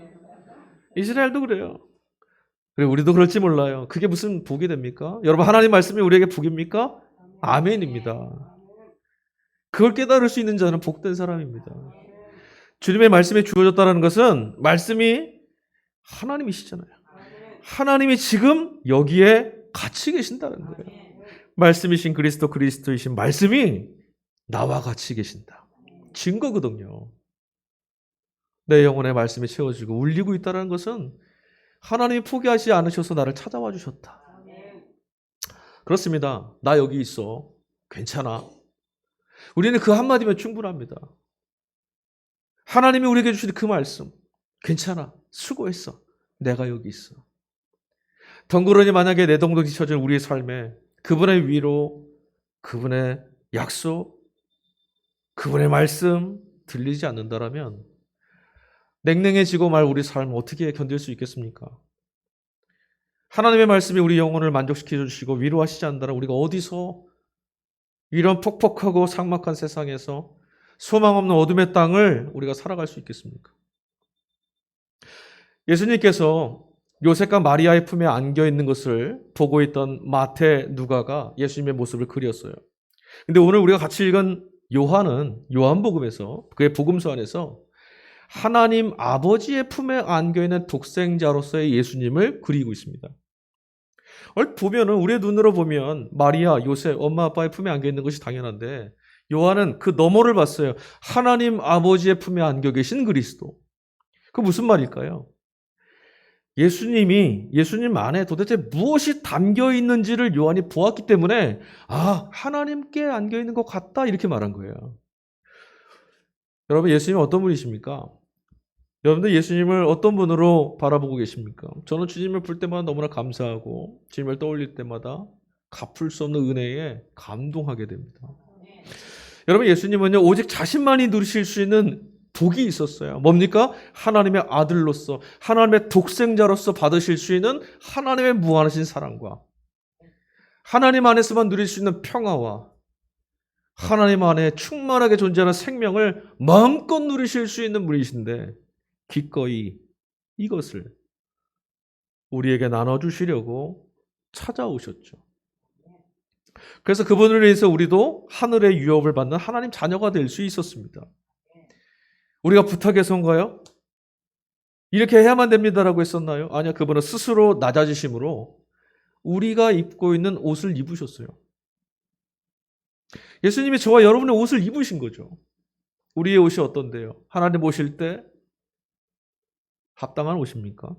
이스라엘도 그래요. 그래 우리도 그럴지 몰라요. 그게 무슨 복이 됩니까? 여러분 하나님 말씀이 우리에게 복입니까? 아멘입니다. 그걸 깨달을 수 있는 자는 복된 사람입니다. 주님의 말씀이 주어졌다는 것은 말씀이 하나님이시잖아요. 하나님이 지금 여기에 같이 계신다는 거예요. 말씀이신 그리스도이신 말씀이 나와 같이 계신다. 증거거든요. 내 영혼의 말씀이 채워지고 울리고 있다는 것은 하나님이 포기하지 않으셔서 나를 찾아와 주셨다. 그렇습니다. 나 여기 있어. 괜찮아. 우리는 그 한마디면 충분합니다. 하나님이 우리에게 주신 그 말씀. 괜찮아. 수고했어. 내가 여기 있어. 덩그러니 만약에 내동댕이 쳐진 우리의 삶에 그분의 위로, 그분의 약속, 그분의 말씀 들리지 않는다라면 냉랭해지고 말 우리 삶을 어떻게 견딜 수 있겠습니까? 하나님의 말씀이 우리 영혼을 만족시켜 주시고 위로하시지 않는다면 우리가 어디서 이런 퍽퍽하고 삭막한 세상에서 소망 없는 어둠의 땅을 우리가 살아갈 수 있겠습니까? 예수님께서 요셉과 마리아의 품에 안겨 있는 것을 보고 있던 마태, 누가가 예수님의 모습을 그렸어요. 근데 오늘 우리가 같이 읽은 요한은 요한복음에서 그의 복음서 안에서 하나님 아버지의 품에 안겨 있는 독생자로서의 예수님을 그리고 있습니다. 보면은 우리의 눈으로 보면 마리아, 요셉, 엄마 아빠의 품에 안겨 있는 것이 당연한데 요한은 그 너머를 봤어요. 하나님 아버지의 품에 안겨 계신 그리스도. 그 무슨 말일까요? 예수님 안에 도대체 무엇이 담겨 있는지를 요한이 보았기 때문에 하나님께 안겨 있는 것 같다 이렇게 말한 거예요. 여러분 예수님 어떤 분이십니까? 여러분들 예수님을 어떤 분으로 바라보고 계십니까? 저는 주님을 볼 때마다 너무나 감사하고 주님을 떠올릴 때마다 갚을 수 없는 은혜에 감동하게 됩니다. 여러분 예수님은요 오직 자신만이 누리실 수 있는 복이 있었어요. 뭡니까? 하나님의 아들로서 하나님의 독생자로서 받으실 수 있는 하나님의 무한하신 사랑과 하나님 안에서만 누릴 수 있는 평화와 하나님 안에 충만하게 존재하는 생명을 마음껏 누리실 수 있는 분이신데 기꺼이 이것을 우리에게 나눠주시려고 찾아오셨죠. 그래서 그분을 위해서 우리도 하늘의 유업을 받는 하나님 자녀가 될 수 있었습니다. 우리가 부탁해서인가요? 이렇게 해야만 됩니다라고 했었나요? 아니요. 그분은 스스로 낮아지심으로 우리가 입고 있는 옷을 입으셨어요. 예수님이 저와 여러분의 옷을 입으신 거죠. 우리의 옷이 어떤데요? 하나님 오실 때 합당한 옷입니까?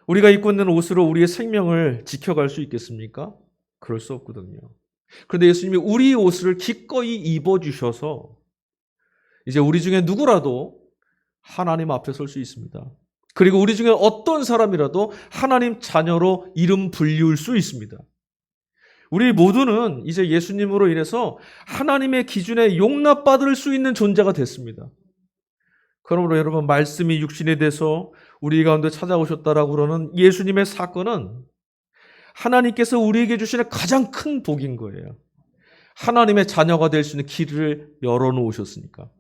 우리가 입고 있는 옷으로 우리의 생명을 지켜갈 수 있겠습니까? 그럴 수 없거든요. 그런데 예수님이 우리 옷을 기꺼이 입어주셔서 이제 우리 중에 누구라도 하나님 앞에 설 수 있습니다. 그리고 우리 중에 어떤 사람이라도 하나님 자녀로 이름 불리울 수 있습니다. 우리 모두는 이제 예수님으로 인해서 하나님의 기준에 용납받을 수 있는 존재가 됐습니다. 그러므로 여러분, 말씀이 육신이 돼서 우리 가운데 찾아오셨다라고 그러는 예수님의 사건은 하나님께서 우리에게 주시는 가장 큰 복인 거예요. 하나님의 자녀가 될 수 있는 길을 열어놓으셨으니까.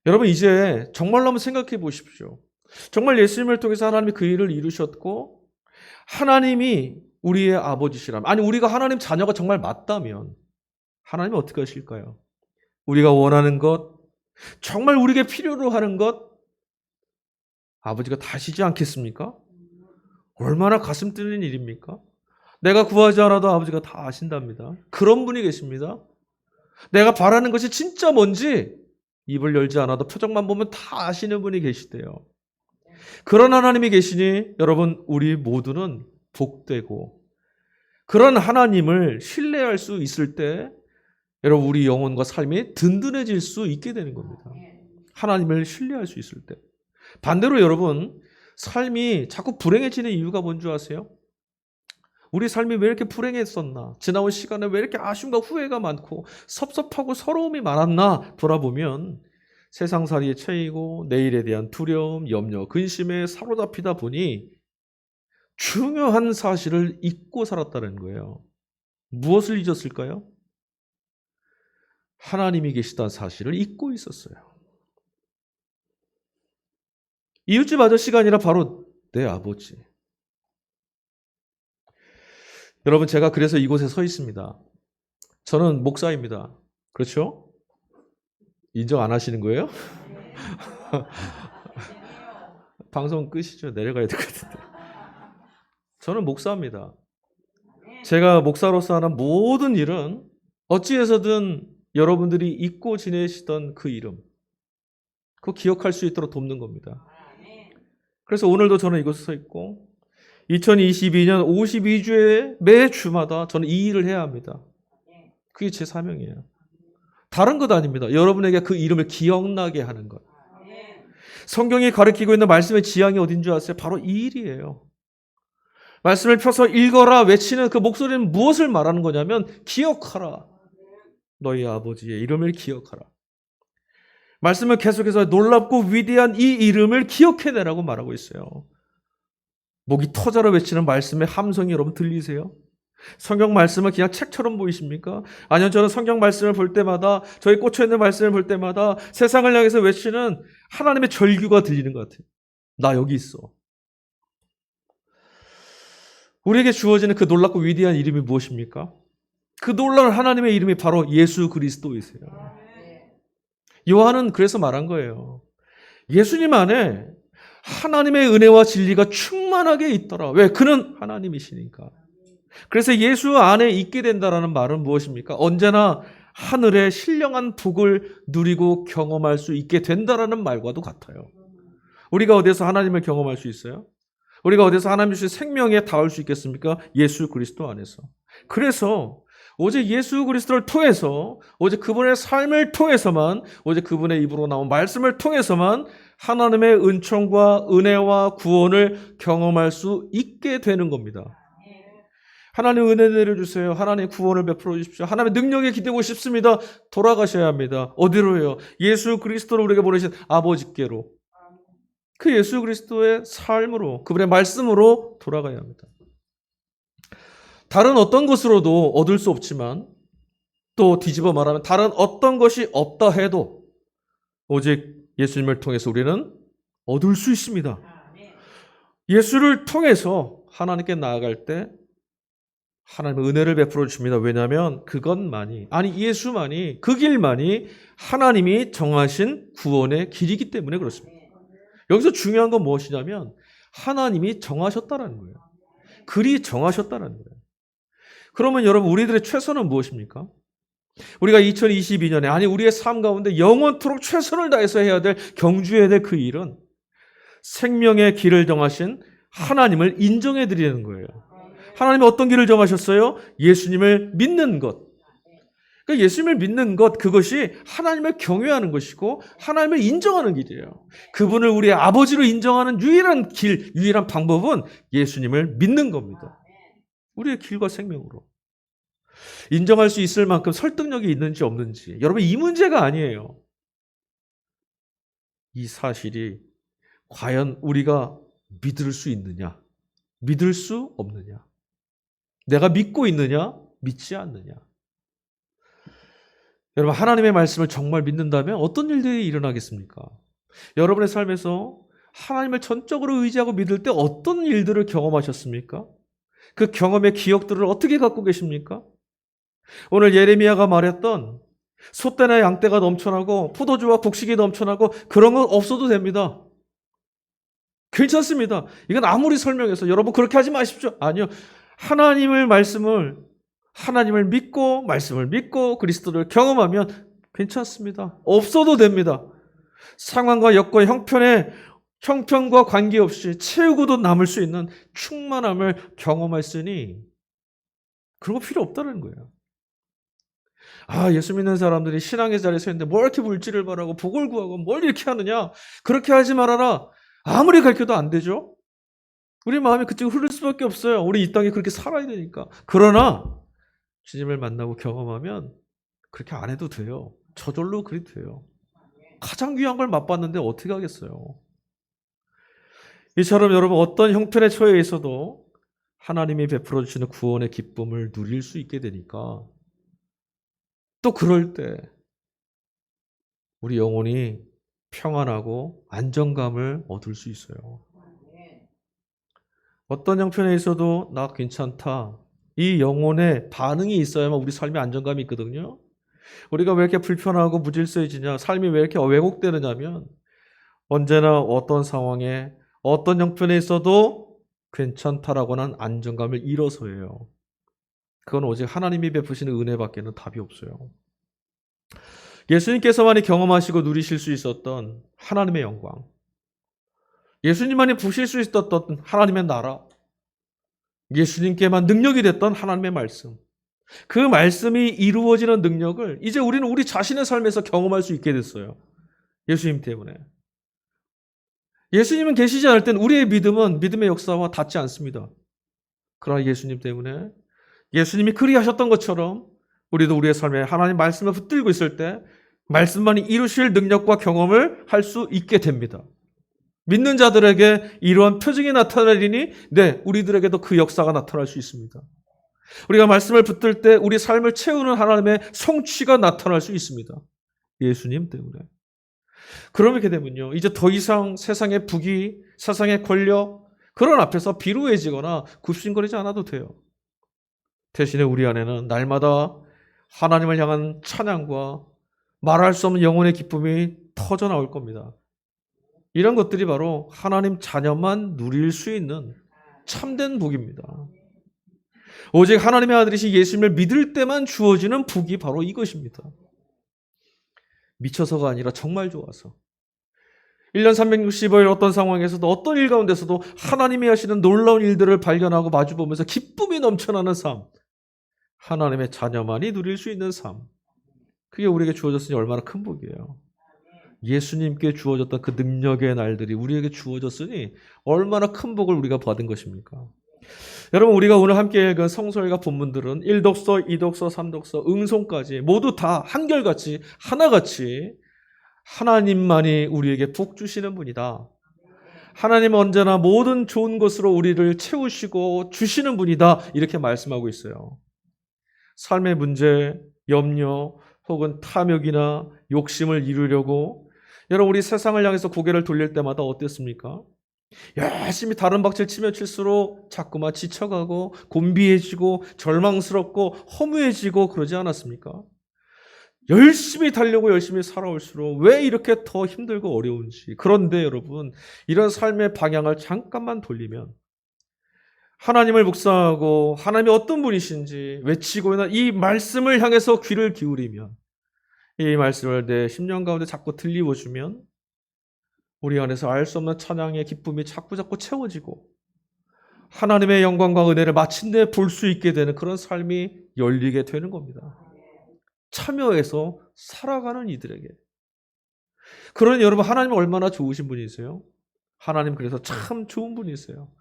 여러분, 이제 정말로 한번 생각해 보십시오. 정말 예수님을 통해서 하나님이 그 일을 이루셨고 하나님이 우리의 아버지시라면, 아니 우리가 하나님 자녀가 정말 맞다면 하나님이 어떻게 하실까요? 우리가 원하는 것, 정말 우리에게 필요로 하는 것 아버지가 다 하시지 않겠습니까? 얼마나 가슴 뚫리는 일입니까? 내가 구하지 않아도 아버지가 다 아신답니다. 그런 분이 계십니다. 내가 바라는 것이 진짜 뭔지 입을 열지 않아도 표정만 보면 다 아시는 분이 계시대요. 그런 하나님이 계시니 여러분, 우리 모두는 복되고 그런 하나님을 신뢰할 수 있을 때 여러분, 우리 영혼과 삶이 든든해질 수 있게 되는 겁니다. 하나님을 신뢰할 수 있을 때. 반대로 여러분, 삶이 자꾸 불행해지는 이유가 뭔지 아세요? 우리 삶이 왜 이렇게 불행했었나? 지나온 시간에 왜 이렇게 아쉬움과 후회가 많고 섭섭하고 서러움이 많았나? 돌아보면 세상살이에 처이고 내일에 대한 두려움, 염려, 근심에 사로잡히다 보니 중요한 사실을 잊고 살았다는 거예요. 무엇을 잊었을까요? 하나님이 계시다는 사실을 잊고 있었어요. 이웃집 아저씨가 아니라 바로 내 아버지. 여러분, 제가 그래서 이곳에 서 있습니다. 저는 목사입니다. 그렇죠? 인정 안 하시는 거예요? 방송 끄시죠. 내려가야 될 것 같은데. 저는 목사입니다. 제가 목사로서 하는 모든 일은 어찌해서든 여러분들이 잊고 지내시던 그 이름, 그거 기억할 수 있도록 돕는 겁니다. 그래서 오늘도 저는 이곳에 서 있고 2022년 52주에 매 주마다 저는 이 일을 해야 합니다. 그게 제 사명이에요. 다른 것 아닙니다. 여러분에게 그 이름을 기억나게 하는 것. 성경이 가르치고 있는 말씀의 지향이 어딘 줄 아세요? 바로 이 일이에요. 말씀을 펴서 읽어라 외치는 그 목소리는 무엇을 말하는 거냐면 기억하라. 너희 아버지의 이름을 기억하라. 말씀을 계속해서 놀랍고 위대한 이 이름을 기억해내라고 말하고 있어요. 목이 터져라 외치는 말씀의 함성이 여러분 들리세요? 성경 말씀은 그냥 책처럼 보이십니까? 아니요, 저는 성경 말씀을 볼 때마다, 저희 꽂혀있는 말씀을 볼 때마다 세상을 향해서 외치는 하나님의 절규가 들리는 것 같아요. 나 여기 있어. 우리에게 주어지는 그 놀랍고 위대한 이름이 무엇입니까? 그 놀라운 하나님의 이름이 바로 예수 그리스도이세요. 요한은 그래서 말한 거예요. 예수님 안에 하나님의 은혜와 진리가 충만하게 있더라. 왜? 그는 하나님이시니까. 그래서 예수 안에 있게 된다는 말은 무엇입니까? 언제나 하늘의 신령한 복을 누리고 경험할 수 있게 된다는 말과도 같아요. 우리가 어디서 하나님을 경험할 수 있어요? 우리가 어디서 하나님 주신 생명에 닿을 수 있겠습니까? 예수 그리스도 안에서. 그래서 오직 예수 그리스도를 통해서, 오직 그분의 삶을 통해서만, 오직 그분의 입으로 나온 말씀을 통해서만 하나님의 은총과 은혜와 구원을 경험할 수 있게 되는 겁니다. 하나님 은혜 내려주세요. 하나님 구원을 베풀어 주십시오. 하나님의 능력에 기대고 싶습니다. 돌아가셔야 합니다. 어디로요? 예수 그리스도를 우리에게 보내신 아버지께로. 그 예수 그리스도의 삶으로, 그분의 말씀으로 돌아가야 합니다. 다른 어떤 것으로도 얻을 수 없지만, 또 뒤집어 말하면 다른 어떤 것이 없다 해도 오직 예수님을 통해서 우리는 얻을 수 있습니다. 예수를 통해서 하나님께 나아갈 때 하나님의 은혜를 베풀어 주십니다. 왜냐하면 그것만이, 아니 예수만이, 그 길만이 하나님이 정하신 구원의 길이기 때문에 그렇습니다. 여기서 중요한 건 무엇이냐면 하나님이 정하셨다라는 거예요. 그리 정하셨다라는 거예요. 그러면 여러분, 우리들의 최선은 무엇입니까? 우리가 2022년에, 아니 우리의 삶 가운데 영원토록 최선을 다해서 해야 될, 경주해야 될 그 일은 생명의 길을 정하신 하나님을 인정해 드리는 거예요. 하나님이 어떤 길을 정하셨어요? 예수님을 믿는 것. 그러니까 예수님을 믿는 것, 그것이 하나님을 경외하는 것이고 하나님을 인정하는 길이에요. 그분을 우리의 아버지로 인정하는 유일한 길, 유일한 방법은 예수님을 믿는 겁니다. 우리의 길과 생명으로. 인정할 수 있을 만큼 설득력이 있는지 없는지, 여러분, 이 문제가 아니에요. 이 사실이 과연 우리가 믿을 수 있느냐, 믿을 수 없느냐, 내가 믿고 있느냐, 믿지 않느냐. 여러분, 하나님의 말씀을 정말 믿는다면 어떤 일들이 일어나겠습니까? 여러분의 삶에서 하나님을 전적으로 의지하고 믿을 때 어떤 일들을 경험하셨습니까? 그 경험의 기억들을 어떻게 갖고 계십니까? 오늘 예레미야가 말했던 소떼나 양떼가 넘쳐나고 포도주와 곡식이 넘쳐나고 그런 건 없어도 됩니다. 괜찮습니다. 이건 아무리 설명해서 여러분 그렇게 하지 마십시오. 아니요. 하나님을 믿고 말씀을 믿고 그리스도를 경험하면 괜찮습니다. 없어도 됩니다. 상황과 여건, 형편과 관계없이 채우고도 남을 수 있는 충만함을 경험했으니 그런 거 필요 없다는 거예요. 아, 예수 믿는 사람들이 신앙의 자리에 서 있는데 뭘 이렇게 물질을 바라고 복을 구하고 뭘 이렇게 하느냐? 그렇게 하지 말아라. 아무리 가르쳐도 안 되죠. 우리 마음이 그쪽으로 흐를 수밖에 없어요. 우리 이 땅에 그렇게 살아야 되니까. 그러나 주님을 만나고 경험하면 그렇게 안 해도 돼요. 저절로 그리 돼요. 가장 귀한 걸 맛봤는데 어떻게 하겠어요? 이처럼 여러분, 어떤 형편에 처해 있어도 하나님이 베풀어 주시는 구원의 기쁨을 누릴 수 있게 되니까, 또 그럴 때 우리 영혼이 평안하고 안정감을 얻을 수 있어요. 어떤 형편에 있어도 나 괜찮다, 이 영혼의 반응이 있어야만 우리 삶에 안정감이 있거든요. 우리가 왜 이렇게 불편하고 무질서해지냐, 삶이 왜 이렇게 왜곡되느냐면 언제나 어떤 상황에 어떤 형편에 있어도 괜찮다라고 하는 안정감을 잃어서예요. 그건 오직 하나님이 베푸시는 은혜밖에는 답이 없어요. 예수님께서만이 경험하시고 누리실 수 있었던 하나님의 영광, 예수님만이 보실 수 있었던 하나님의 나라, 예수님께만 능력이 됐던 하나님의 말씀, 그 말씀이 이루어지는 능력을 이제 우리는 우리 자신의 삶에서 경험할 수 있게 됐어요. 예수님 때문에. 예수님은 계시지 않을 땐 우리의 믿음은 믿음의 역사와 닿지 않습니다. 그러나 예수님 때문에, 예수님이 그리하셨던 것처럼 우리도 우리의 삶에 하나님 말씀을 붙들고 있을 때 말씀만이 이루실 능력과 경험을 할 수 있게 됩니다. 믿는 자들에게 이러한 표징이 나타나리니, 네, 우리들에게도 그 역사가 나타날 수 있습니다. 우리가 말씀을 붙들 때 우리 삶을 채우는 하나님의 성취가 나타날 수 있습니다. 예수님 때문에. 그렇게 되면요, 이제 더 이상 세상의 부귀, 세상의 권력, 그런 앞에서 비루해지거나 굽신거리지 않아도 돼요. 대신에 우리 안에는 날마다 하나님을 향한 찬양과 말할 수 없는 영혼의 기쁨이 터져 나올 겁니다. 이런 것들이 바로 하나님 자녀만 누릴 수 있는 참된 복입니다. 오직 하나님의 아들이신 예수님을 믿을 때만 주어지는 복이 바로 이것입니다. 미쳐서가 아니라 정말 좋아서. 1년 365일 어떤 상황에서도 어떤 일 가운데서도 하나님이 하시는 놀라운 일들을 발견하고 마주보면서 기쁨이 넘쳐나는 삶, 하나님의 자녀만이 누릴 수 있는 삶, 그게 우리에게 주어졌으니 얼마나 큰 복이에요. 예수님께 주어졌던 그 능력의 날들이 우리에게 주어졌으니 얼마나 큰 복을 우리가 받은 것입니까? 여러분, 우리가 오늘 함께 읽은 성서일과 본문들은 1독서, 2독서, 3독서, 응송까지 모두 다 한결같이 하나같이 하나님만이 우리에게 복 주시는 분이다. 하나님은 언제나 모든 좋은 것으로 우리를 채우시고 주시는 분이다. 이렇게 말씀하고 있어요. 삶의 문제, 염려, 혹은 탐욕이나 욕심을 이루려고 여러분, 우리 세상을 향해서 고개를 돌릴 때마다 어땠습니까? 열심히 다른 박질 치면 칠수록 자꾸만 지쳐가고 곤비해지고 절망스럽고 허무해지고 그러지 않았습니까? 열심히 달려고 열심히 살아올수록 왜 이렇게 더 힘들고 어려운지. 그런데 여러분, 이런 삶의 방향을 잠깐만 돌리면 하나님을 묵상하고 하나님이 어떤 분이신지 외치고 있는 이 말씀을 향해서 귀를 기울이면, 이 말씀을 내 심령 가운데 자꾸 들리워주면 우리 안에서 알 수 없는 찬양의 기쁨이 자꾸 채워지고 하나님의 영광과 은혜를 마침내 볼 수 있게 되는 그런 삶이 열리게 되는 겁니다. 참여해서 살아가는 이들에게. 그러니 여러분, 하나님은 얼마나 좋으신 분이세요? 하나님 그래서 참 좋은 분이세요.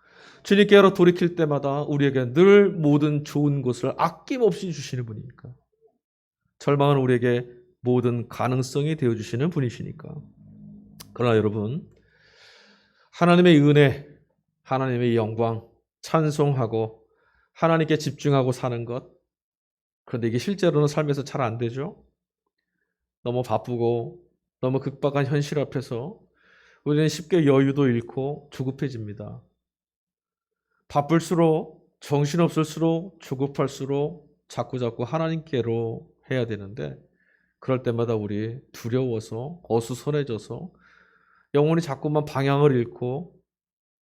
주님께로 돌이킬 때마다 우리에게 늘 모든 좋은 것을 아낌없이 주시는 분이니까. 절망은 우리에게 모든 가능성이 되어주시는 분이시니까. 그러나 여러분, 하나님의 은혜, 하나님의 영광, 찬송하고 하나님께 집중하고 사는 것, 그런데 이게 실제로는 삶에서 잘 안 되죠. 너무 바쁘고 너무 급박한 현실 앞에서 우리는 쉽게 여유도 잃고 조급해집니다. 바쁠수록, 정신없을수록, 조급할수록 자꾸 하나님께로 해야 되는데, 그럴 때마다 우리 두려워서 어수선해져서 영혼이 자꾸만 방향을 잃고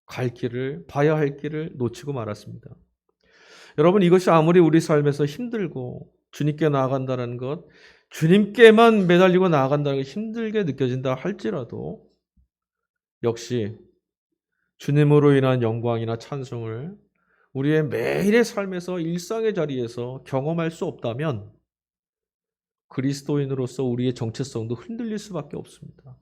갈 길을, 봐야 할 길을 놓치고 말았습니다. 여러분, 이것이 아무리 우리 삶에서 힘들고 주님께 나아간다는 것, 주님께만 매달리고 나아간다는 게 힘들게 느껴진다 할지라도 역시 주님으로 인한 영광이나 찬송을 우리의 매일의 삶에서 일상의 자리에서 경험할 수 없다면 그리스도인으로서 우리의 정체성도 흔들릴 수밖에 없습니다.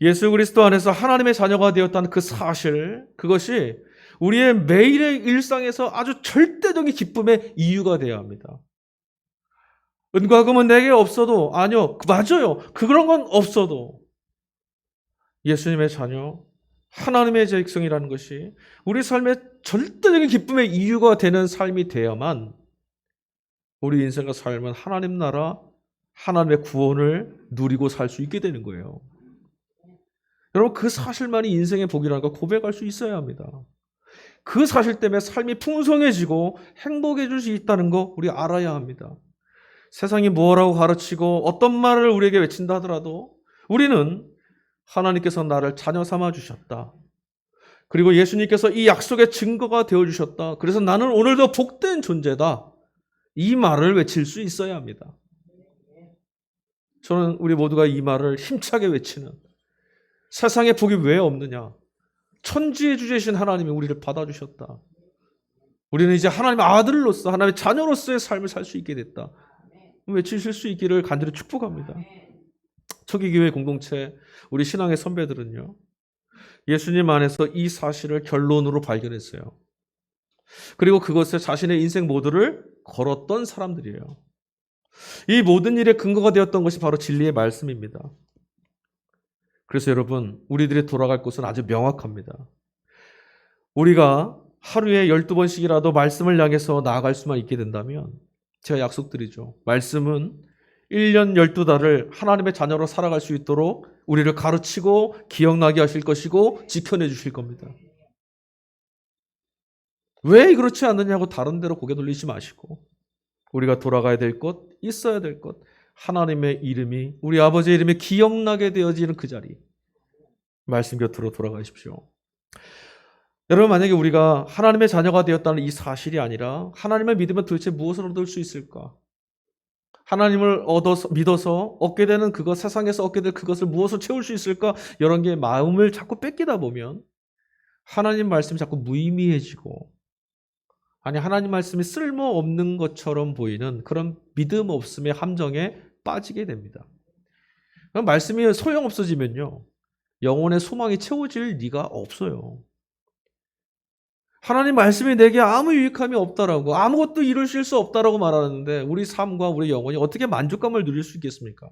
예수 그리스도 안에서 하나님의 자녀가 되었다는 그 사실, 그것이 우리의 매일의 일상에서 아주 절대적인 기쁨의 이유가 되어야 합니다. 은과 금은 내게 없어도, 아니요, 맞아요. 그런 건 없어도 예수님의 자녀, 하나님의 백성이라는 것이 우리 삶의 절대적인 기쁨의 이유가 되는 삶이 되어야만 우리 인생과 삶은 하나님 나라, 하나님의 구원을 누리고 살 수 있게 되는 거예요. 여러분, 그 사실만이 인생의 복이라는 걸 고백할 수 있어야 합니다. 그 사실 때문에 삶이 풍성해지고 행복해질 수 있다는 거 우리 알아야 합니다. 세상이 뭐라고 가르치고 어떤 말을 우리에게 외친다 하더라도 우리는 하나님께서 나를 자녀 삼아 주셨다. 그리고 예수님께서 이 약속의 증거가 되어 주셨다. 그래서 나는 오늘도 복된 존재다. 이 말을 외칠 수 있어야 합니다. 저는 우리 모두가 이 말을 힘차게 외치는, 세상에 복이 왜 없느냐? 천지의 주제이신 하나님이 우리를 받아주셨다. 우리는 이제 하나님의 아들로서, 하나님의 자녀로서의 삶을 살 수 있게 됐다. 외치실 수 있기를 간절히 축복합니다. 초기교회 공동체, 우리 신앙의 선배들은요, 예수님 안에서 이 사실을 결론으로 발견했어요. 그리고 그것에 자신의 인생 모두를 걸었던 사람들이에요. 이 모든 일의 근거가 되었던 것이 바로 진리의 말씀입니다. 그래서 여러분, 우리들이 돌아갈 곳은 아주 명확합니다. 우리가 하루에 12번씩이라도 말씀을 향해서 나아갈 수만 있게 된다면, 제가 약속드리죠. 말씀은 1년 12달을 하나님의 자녀로 살아갈 수 있도록 우리를 가르치고 기억나게 하실 것이고 지켜내 주실 겁니다. 왜 그렇지 않느냐고 다른 데로 고개 돌리지 마시고, 우리가 돌아가야 될 것, 있어야 될 것, 하나님의 이름이, 우리 아버지의 이름이 기억나게 되어지는 그 자리, 말씀 곁으로 돌아가십시오. 여러분, 만약에 우리가 하나님의 자녀가 되었다는 이 사실이 아니라 하나님을 믿으면 도대체 무엇을 얻을 수 있을까? 하나님을 믿어서 얻게 되는 그것, 세상에서 얻게 될 그것을 무엇으로 채울 수 있을까? 이런 게 마음을 자꾸 뺏기다 보면 하나님 말씀이 자꾸 무의미해지고, 아니 하나님 말씀이 쓸모없는 것처럼 보이는 그런 믿음 없음의 함정에 빠지게 됩니다. 말씀이 소용없어지면요, 영혼의 소망이 채워질 리가 없어요. 하나님 말씀이 내게 아무 유익함이 없다라고, 아무것도 이루실 수 없다라고 말하는데 우리 삶과 우리 영혼이 어떻게 만족감을 누릴 수 있겠습니까?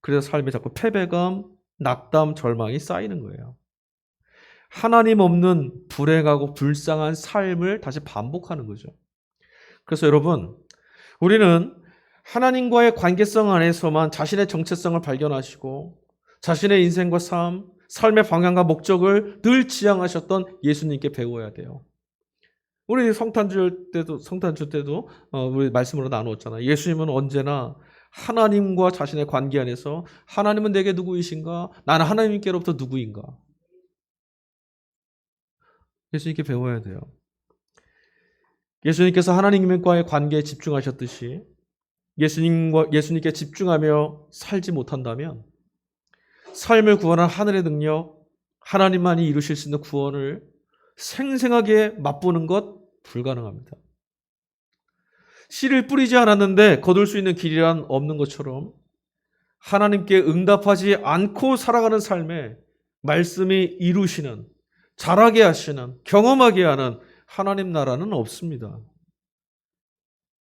그래서 삶에 자꾸 패배감, 낙담, 절망이 쌓이는 거예요. 하나님 없는 불행하고 불쌍한 삶을 다시 반복하는 거죠. 그래서 여러분, 우리는 하나님과의 관계성 안에서만 자신의 정체성을 발견하시고 자신의 인생과 삶, 삶의 방향과 목적을 늘 지향하셨던 예수님께 배워야 돼요. 우리 성탄주 때도 우리 말씀으로 나누었잖아요. 예수님은 언제나 하나님과 자신의 관계 안에서 하나님은 내게 누구이신가? 나는 하나님께로부터 누구인가? 예수님께 배워야 돼요. 예수님께서 하나님과의 관계에 집중하셨듯이 예수님께 집중하며 살지 못한다면 삶을 구원한 하늘의 능력, 하나님만이 이루실 수 있는 구원을 생생하게 맛보는 것 불가능합니다. 씨를 뿌리지 않았는데 거둘 수 있는 길이란 없는 것처럼 하나님께 응답하지 않고 살아가는 삶에 말씀이 이루시는, 자라게 하시는, 경험하게 하는 하나님 나라는 없습니다.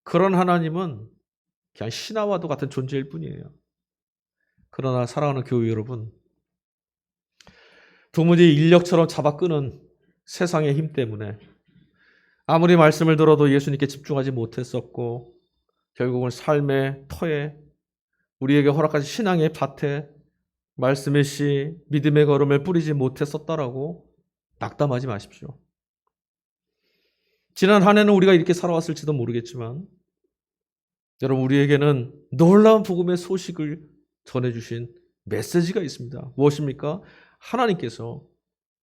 그런 하나님은 그냥 신하와도 같은 존재일 뿐이에요. 그러나 사랑하는 교회 여러분, 도무지 인력처럼 잡아 끄는 세상의 힘 때문에 아무리 말씀을 들어도 예수님께 집중하지 못했었고 결국은 삶의 터에 우리에게 허락하신 신앙의 밭에 말씀의 씨, 믿음의 걸음을 뿌리지 못했었다라고 낙담하지 마십시오. 지난 한 해는 우리가 이렇게 살아왔을지도 모르겠지만 여러분, 우리에게는 놀라운 복음의 소식을 전해주신 메시지가 있습니다. 무엇입니까? 하나님께서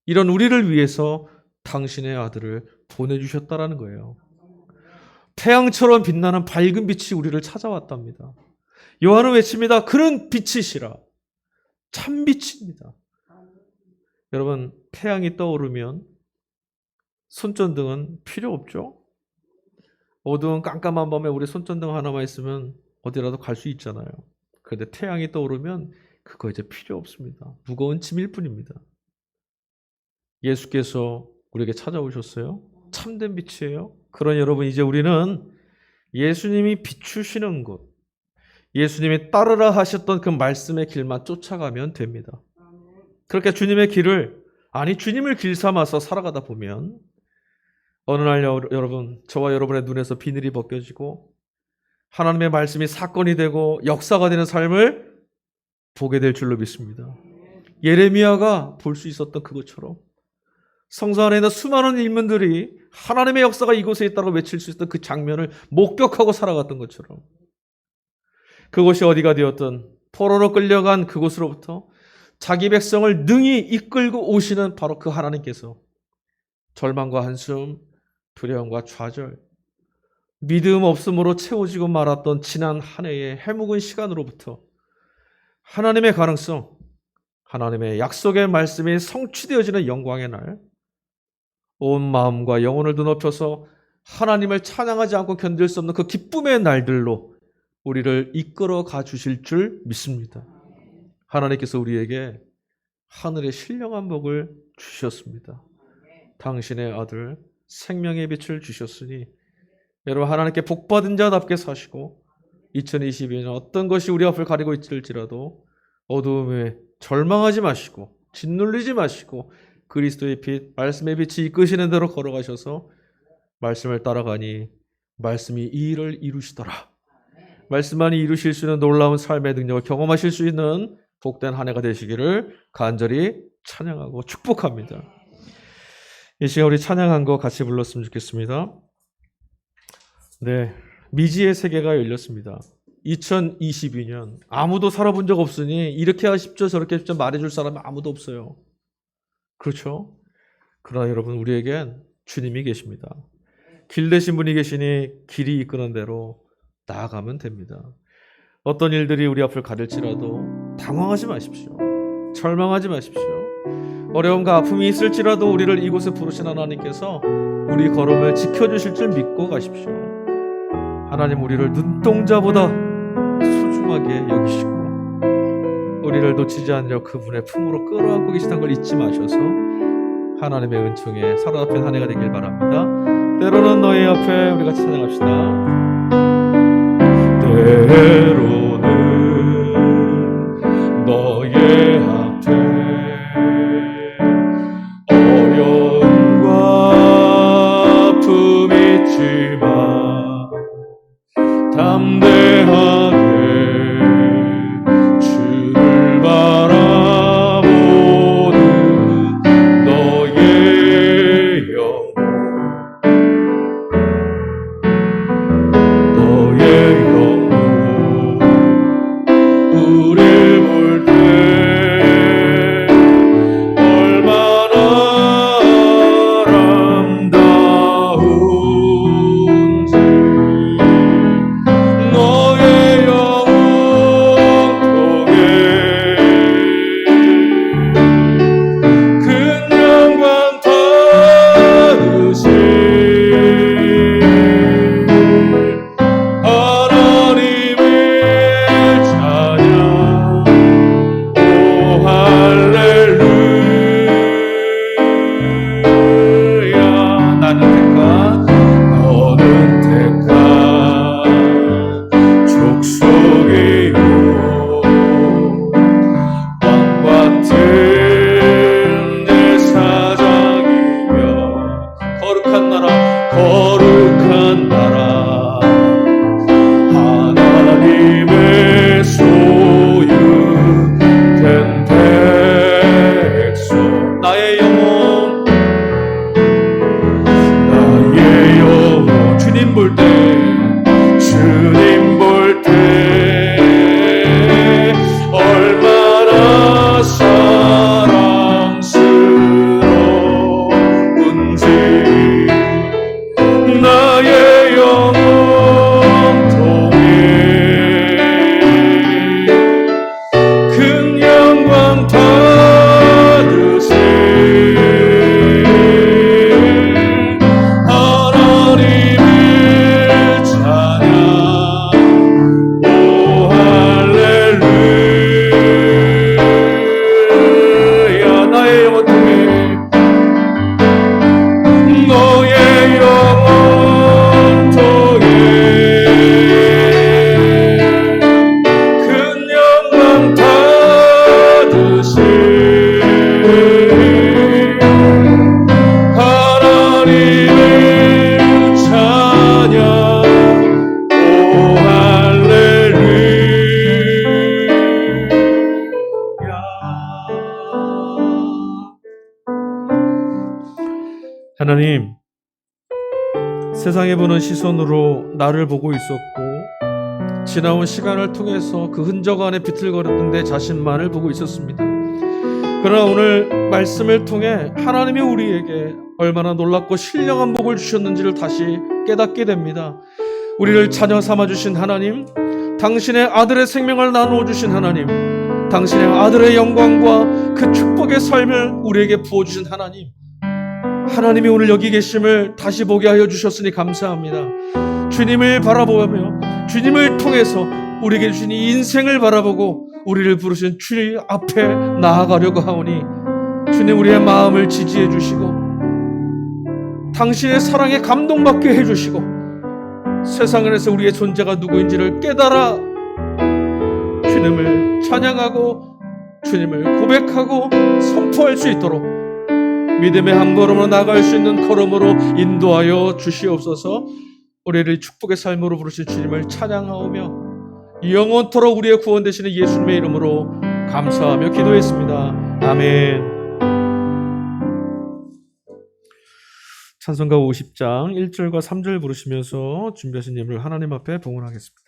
이런 우리를 위해서 당신의 아들을 보내주셨다라는 거예요. 태양처럼 빛나는 밝은 빛이 우리를 찾아왔답니다. 요한은 외칩니다. 그는 빛이시라. 참 빛입니다. 여러분, 태양이 떠오르면 손전등은 필요 없죠? 어두운 깜깜한 밤에 우리 손전등 하나만 있으면 어디라도 갈 수 있잖아요. 그런데 태양이 떠오르면 그거 이제 필요 없습니다. 무거운 짐일 뿐입니다. 예수께서 우리에게 찾아오셨어요. 참된 빛이에요. 그러니 여러분, 이제 우리는 예수님이 비추시는 곳, 예수님이 따르라 하셨던 그 말씀의 길만 쫓아가면 됩니다. 그렇게 주님의 길을, 주님을 길 삼아서 살아가다 보면 어느 날 여러분, 저와 여러분의 눈에서 비늘이 벗겨지고 하나님의 말씀이 사건이 되고 역사가 되는 삶을 보게 될 줄로 믿습니다. 예레미야가 볼 수 있었던 그것처럼 성서 안에 있는 수많은 인물들이 하나님의 역사가 이곳에 있다고 외칠 수 있었던 그 장면을 목격하고 살아갔던 것처럼 그곳이 어디가 되었든 포로로 끌려간 그곳으로부터 자기 백성을 능히 이끌고 오시는 바로 그 하나님께서 절망과 한숨, 두려움과 좌절, 믿음 없음으로 채워지고 말았던 지난 한 해의 해묵은 시간으로부터 하나님의 가능성, 하나님의 약속의 말씀이 성취되어지는 영광의 날, 온 마음과 영혼을 드높여서 하나님을 찬양하지 않고 견딜 수 없는 그 기쁨의 날들로 우리를 이끌어 가 주실 줄 믿습니다. 하나님께서 우리에게 하늘의 신령한 복을 주셨습니다. 당신의 아들 생명의 빛을 주셨으니 여러분, 하나님께 복받은 자답게 사시고 2022년 어떤 것이 우리 앞을 가리고 있을지라도 어두움에 절망하지 마시고 짓눌리지 마시고 그리스도의 빛, 말씀의 빛이 이끄시는 대로 걸어가셔서 말씀을 따라가니 말씀이 이 일을 이루시더라. 말씀만이 이루실 수 있는 놀라운 삶의 능력을 경험하실 수 있는 복된 한 해가 되시기를 간절히 찬양하고 축복합니다. 이 시간 우리 찬양한 거 같이 불렀으면 좋겠습니다. 네, 미지의 세계가 열렸습니다. 2022년 아무도 살아본 적 없으니 이렇게 하십시오 저렇게 하십시오 말해줄 사람이 아무도 없어요. 그렇죠? 그러나 여러분, 우리에겐 주님이 계십니다. 길 대신 분이 계시니 길이 이끄는 대로 나아가면 됩니다. 어떤 일들이 우리 앞을 가릴지라도 당황하지 마십시오. 절망하지 마십시오. 어려움과 아픔이 있을지라도 우리를 이곳에 부르신 하나님께서 우리 걸음을 지켜주실 줄 믿고 가십시오. 하나님, 우리를 눈동자보다 소중하게 여기시고 우리를 놓치지 않으려 그분의 품으로 끌어안고 계시다는 걸 잊지 마셔서 하나님의 은총에 사로잡힌 한 해가 되길 바랍니다. 때로는 너희 앞에 우리 같이 찬양합시다. 때로는 너의 앞에 어려움과 아픔이 있지만 담대하게 주를 바라보는 하나님, 세상에 보는 시선으로 나를 보고 있었고 지나온 시간을 통해서 그 흔적 안에 비틀거렸던 내 자신만을 보고 있었습니다. 그러나 오늘 말씀을 통해 하나님이 우리에게 얼마나 놀랍고 신령한 복을 주셨는지를 다시 깨닫게 됩니다. 우리를 자녀 삼아주신 하나님, 당신의 아들의 생명을 나누어 주신 하나님, 당신의 아들의 영광과 그 축복의 삶을 우리에게 부어주신 하나님, 하나님이 오늘 여기 계심을 다시 보게 하여 주셨으니 감사합니다. 주님을 바라보며 주님을 통해서 우리에게 주신 이 인생을 바라보고 우리를 부르신 주님 앞에 나아가려고 하오니 주님, 우리의 마음을 지지해 주시고 당신의 사랑에 감동받게 해주시고 세상 안에서 우리의 존재가 누구인지를 깨달아 주님을 찬양하고 주님을 고백하고 선포할 수 있도록 믿음의 한 걸음으로 나아갈 수 있는 걸음으로 인도하여 주시옵소서. 우리를 축복의 삶으로 부르신 주님을 찬양하오며 영원토록 우리의 구원 되시는 예수님의 이름으로 감사하며 기도했습니다. 아멘. 찬송가 50장 1절과 3절 부르시면서 준비하신 예물을 하나님 앞에 봉헌하겠습니다.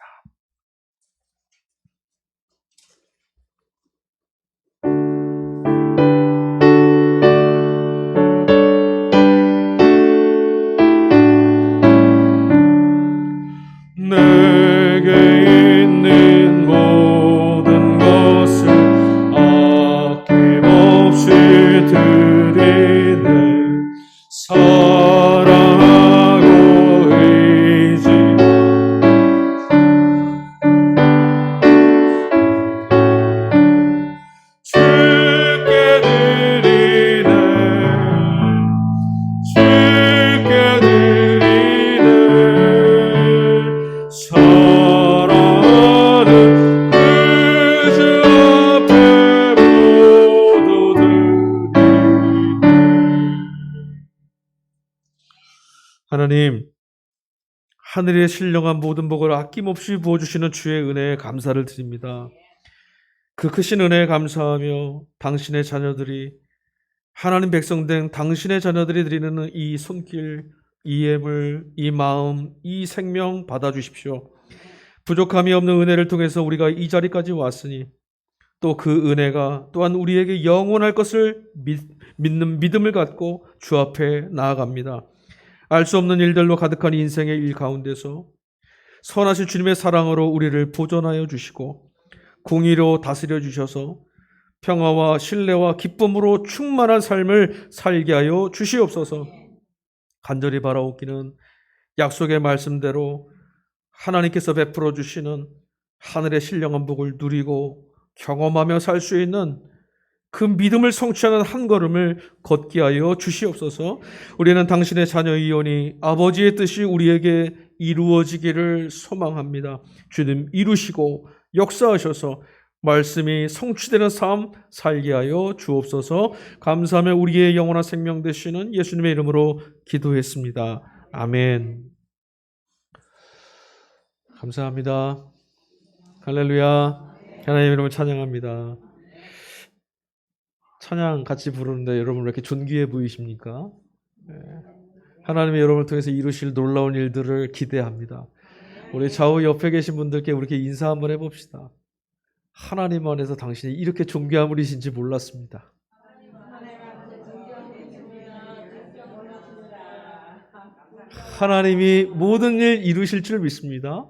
내게 있는 모든 것을 아낌없이 드리네. 사랑하고 의지 주께 드리네. 주께 드리네. 사랑하는 그 주 앞에 모두 드리네. 하나님, 하늘의 신령한 모든 복을 아낌없이 부어주시는 주의 은혜에 감사를 드립니다. 그 크신 은혜에 감사하며 당신의 자녀들이, 하나님 백성된 당신의 자녀들이 드리는 이 손길, 이 예물, 이 마음, 이 생명 받아주십시오. 부족함이 없는 은혜를 통해서 우리가 이 자리까지 왔으니 또 그 은혜가 또한 우리에게 영원할 것을 믿는 믿음을 갖고 주 앞에 나아갑니다. 알 수 없는 일들로 가득한 인생의 일 가운데서 선하신 주님의 사랑으로 우리를 보존하여 주시고 공의로 다스려 주셔서 평화와 신뢰와 기쁨으로 충만한 삶을 살게 하여 주시옵소서. 간절히 바라옵기는 약속의 말씀대로 하나님께서 베풀어 주시는 하늘의 신령한 복을 누리고 경험하며 살 수 있는 그 믿음을 성취하는 한 걸음을 걷게 하여 주시옵소서. 우리는 당신의 자녀이오니 아버지의 뜻이 우리에게 이루어지기를 소망합니다. 주님 이루시고 역사하셔서 말씀이 성취되는 삶 살게 하여 주옵소서. 감사하며 우리의 영원한 생명 되시는 예수님의 이름으로 기도했습니다. 아멘. 감사합니다. 할렐루야. 하나님의 이름을 찬양합니다. 찬양 같이 부르는데 여러분 왜 이렇게 존귀해 보이십니까? 하나님이 여러분을 통해서 이루실 놀라운 일들을 기대합니다. 우리 좌우 옆에 계신 분들께 우리 이렇게 인사 한번 해봅시다. 하나님 안에서 당신이 이렇게 존귀한 분이신지 몰랐습니다. 하나님이 모든 일 이루실 줄 믿습니다.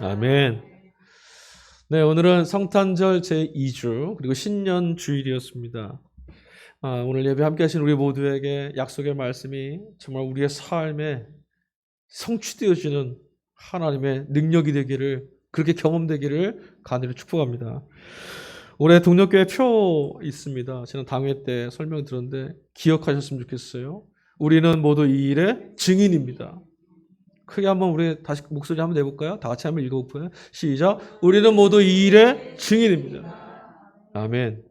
아멘. 네, 오늘은 성탄절 제2주 그리고 신년 주일이었습니다. 오늘 예배 함께 하신 우리 모두에게 약속의 말씀이 정말 우리의 삶에 성취되어지는 하나님의 능력이 되기를, 그렇게 경험되기를 간절히 축복합니다. 올해 동력교회 표 있습니다. 저는 당회 때 설명 들었는데 기억하셨으면 좋겠어요. 우리는 모두 이 일의 증인입니다. 크게 한번 우리 다시 목소리 한번 내볼까요? 다 같이 한번 읽어볼까요? 시작. 우리는 모두 이 일의 증인입니다. 아멘.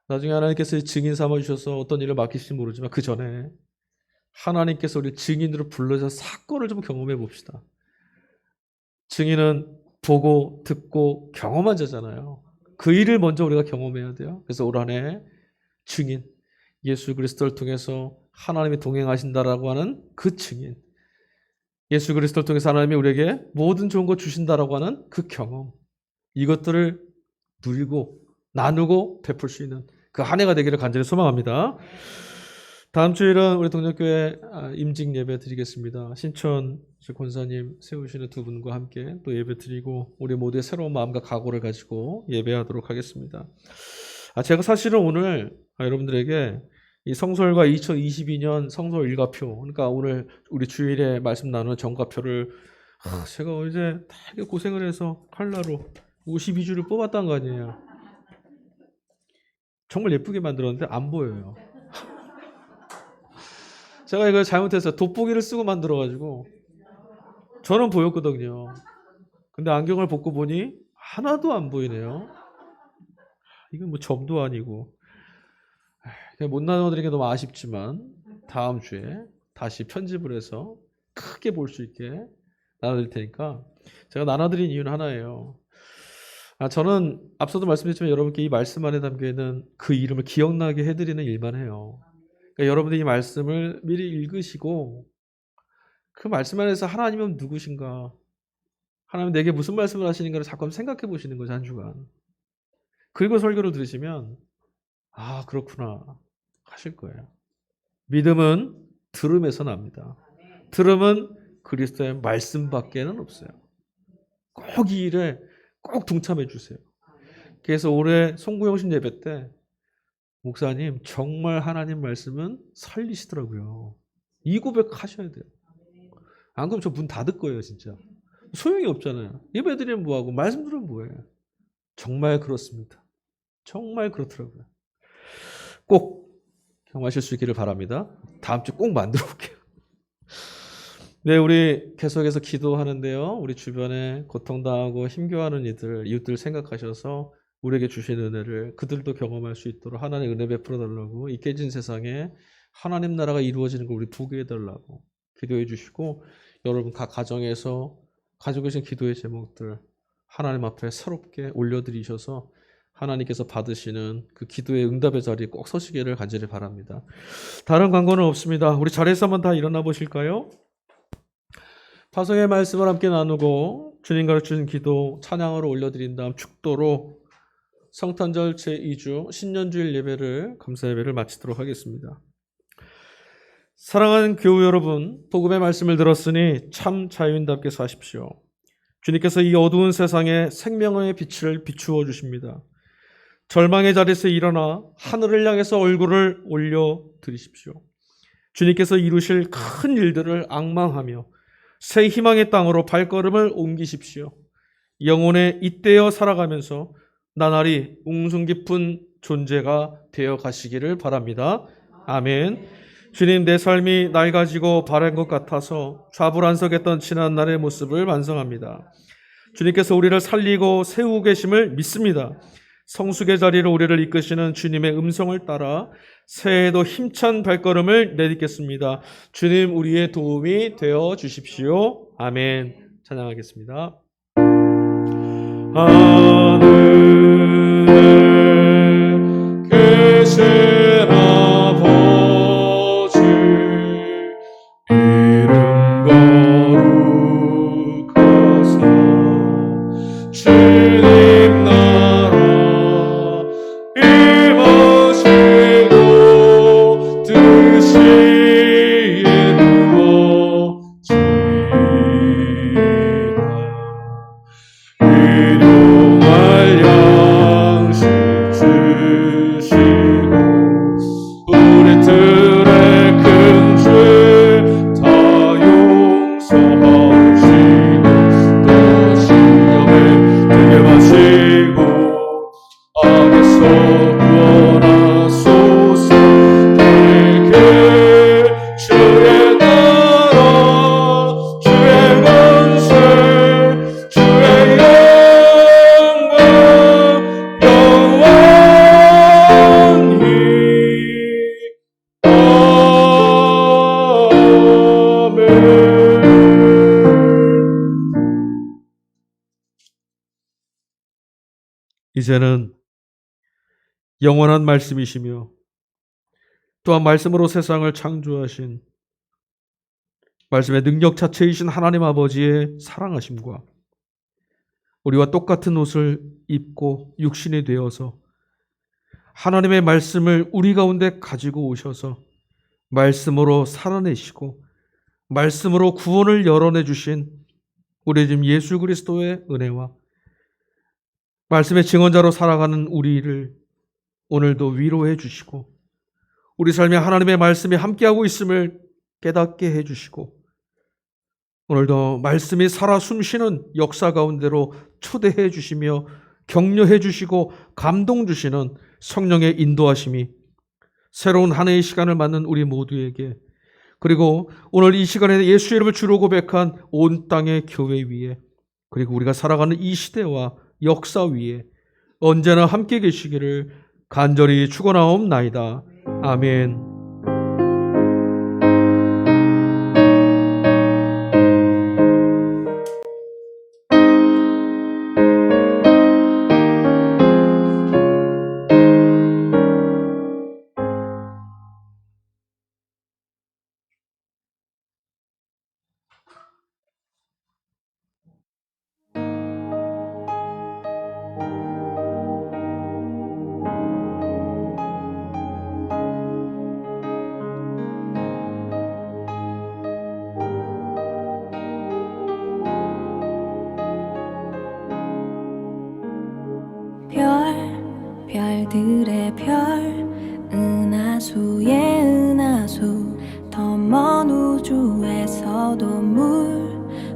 나중에 하나님께서 증인 삼아주셔서 어떤 일을 맡기실지 모르지만 그 전에 하나님께서 우리 증인으로 불러서 사건을 좀 경험해 봅시다. 증인은 보고 듣고 경험한 자잖아요. 그 일을 먼저 우리가 경험해야 돼요. 그래서 올 한 해 증인, 예수 그리스도를 통해서 하나님이 동행하신다라고 하는 그 증인, 예수 그리스도를 통해서 하나님이 우리에게 모든 좋은 것 주신다라고 하는 그 경험, 이것들을 누리고 나누고 베풀 수 있는 그 한 해가 되기를 간절히 소망합니다. 다음 주일은 우리 동력교회 임직 예배 드리겠습니다. 신천 권사님 세우시는 두 분과 함께 또 예배 드리고 우리 모두의 새로운 마음과 각오를 가지고 예배하도록 하겠습니다. 제가 사실은 오늘 여러분들에게 이 성설과 2022년 성설 일과표, 그러니까 오늘 우리 주일에 말씀 나누는 정과표를 제가 어제 되게 고생을 해서 칼라로 52주를 뽑았단 거 아니에요. 정말 예쁘게 만들었는데 안 보여요. 제가 이걸 잘못해서 돋보기를 쓰고 만들어가지고 저는 보였거든요. 근데 안경을 벗고 보니 하나도 안 보이네요. 이건 뭐 점도 아니고. 못 나눠드린 게 너무 아쉽지만 다음 주에 다시 편집을 해서 크게 볼 수 있게 나눠드릴 테니까. 제가 나눠드린 이유는 하나예요. 저는 앞서도 말씀드렸지만 여러분께 이 말씀 안에 담겨있는 그 이름을 기억나게 해드리는 일만 해요. 그러니까 여러분들이 이 말씀을 미리 읽으시고 그 말씀 안에서 하나님은 누구신가, 하나님 내게 무슨 말씀을 하시는가를 자꾸 한번 생각해 보시는 거죠, 한 주간. 그리고 설교를 들으시면 그렇구나 하실 거예요. 믿음은 들음에서 납니다. 들음은 그리스도의 말씀밖에는 없어요. 꼭 이 일에 꼭 동참해 주세요. 그래서 올해 송구영신 예배 때 목사님 정말 하나님 말씀은 살리시더라고요. 이 고백 하셔야 돼요. 안 그러면 저 문 닫을 거예요, 진짜. 소용이 없잖아요. 예배 드리면 뭐하고 말씀 들으면 뭐해요. 정말 그렇습니다. 정말 그렇더라고요. 꼭 경험하실 수 있기를 바랍니다. 다음 주 꼭 만들어 볼게요. 네, 우리 계속해서 기도하는데요. 우리 주변에 고통당하고 힘겨워하는 이웃들 생각하셔서 우리에게 주신 은혜를 그들도 경험할 수 있도록 하나님의 은혜 베풀어 달라고, 이 깨진 세상에 하나님 나라가 이루어지는 걸 우리 보게 해달라고 기도해 주시고, 여러분 각 가정에서 가지고 계신 기도의 제목들 하나님 앞에 새롭게 올려드리셔서 하나님께서 받으시는 그 기도의 응답의 자리에 꼭 서시기를 간절히 바랍니다. 다른 광고는 없습니다. 우리 자리에서 한번 다 일어나 보실까요? 파송의 말씀을 함께 나누고 주님 가르치신 기도 찬양으로 올려드린 다음 축도로 성탄절 제2주 신년주일 예배를, 감사 예배를 마치도록 하겠습니다. 사랑하는 교우 여러분, 복음의 말씀을 들었으니 참 자유인답게 사십시오. 주님께서 이 어두운 세상에 생명의 빛을 비추어 주십니다. 절망의 자리에서 일어나 하늘을 향해서 얼굴을 올려 드리십시오. 주님께서 이루실 큰 일들을 앙망하며 새 희망의 땅으로 발걸음을 옮기십시오. 영혼에 잇대어 살아가면서 나날이 웅숭 깊은 존재가 되어 가시기를 바랍니다. 아멘. 주님, 내 삶이 낡아지고 바란 것 같아서 좌불안석했던 지난날의 모습을 반성합니다. 주님께서 우리를 살리고 세우고 계심을 믿습니다. 성숙의 자리로 우리를 이끄시는 주님의 음성을 따라 새해에도 힘찬 발걸음을 내딛겠습니다. 주님, 우리의 도움이 되어 주십시오. 아멘. 찬양하겠습니다. 하늘에 계신 아버지, 이름 거룩하사 주님 나라 임하시고 뜻이 이루어지이다. 일용할 양식 주시고 우리 들의 큰 죄 다 용서하시고 또 시험에 들게 마시고 악에서 구원하소서. 내게 주의 나라 주의 권세 주의 영광 영원히. 아멘. 이제는 영원한 말씀이시며 또한 말씀으로 세상을 창조하신 말씀의 능력 자체이신 하나님 아버지의 사랑하심과 우리와 똑같은 옷을 입고 육신이 되어서 하나님의 말씀을 우리 가운데 가지고 오셔서 말씀으로 살아내시고 말씀으로 구원을 열어내 주신 우리 주님 예수 그리스도의 은혜와 말씀의 증언자로 살아가는 우리를 오늘도 위로해 주시고 우리 삶에 하나님의 말씀이 함께하고 있음을 깨닫게 해 주시고 오늘도 말씀이 살아 숨쉬는 역사 가운데로 초대해 주시며 격려해 주시고 감동 주시는 성령의 인도하심이 새로운 한 해의 시간을 맞는 우리 모두에게 그리고 오늘 이 시간에 예수 이름을 주로 고백한 온 땅의 교회 위에 그리고 우리가 살아가는 이 시대와 역사 위에 언제나 함께 계시기를 간절히 축원하옵나이다. 아멘. 별들의 별 은하수의 은하수 더 먼 우주에서도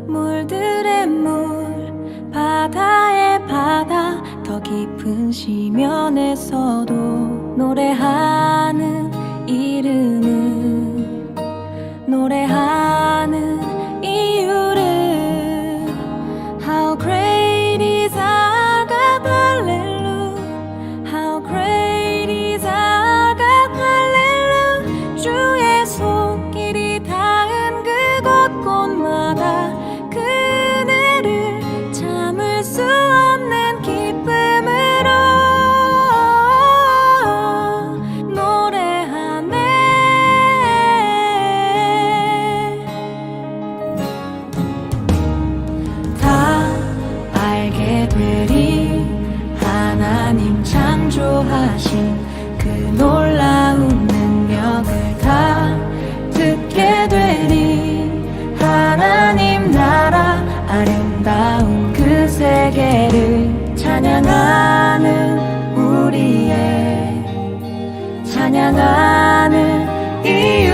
물들의 물 바다의 바다 더 깊은 심연에서도 노래하는 이름을 노래하는 이유를 How great is our God, hallelujah. How great is our God, hallelujah. 주의 손길이 닿은 그곳 곳마다 그네를 참을 수 없는 기쁨으로 노래하네. 다 알게 되리 하나님 창조하신 그 놀라운 능력을 다 듣게 되리 하나님 나라 아름다운 그 세계를 찬양하는 우리의 찬양하는 이유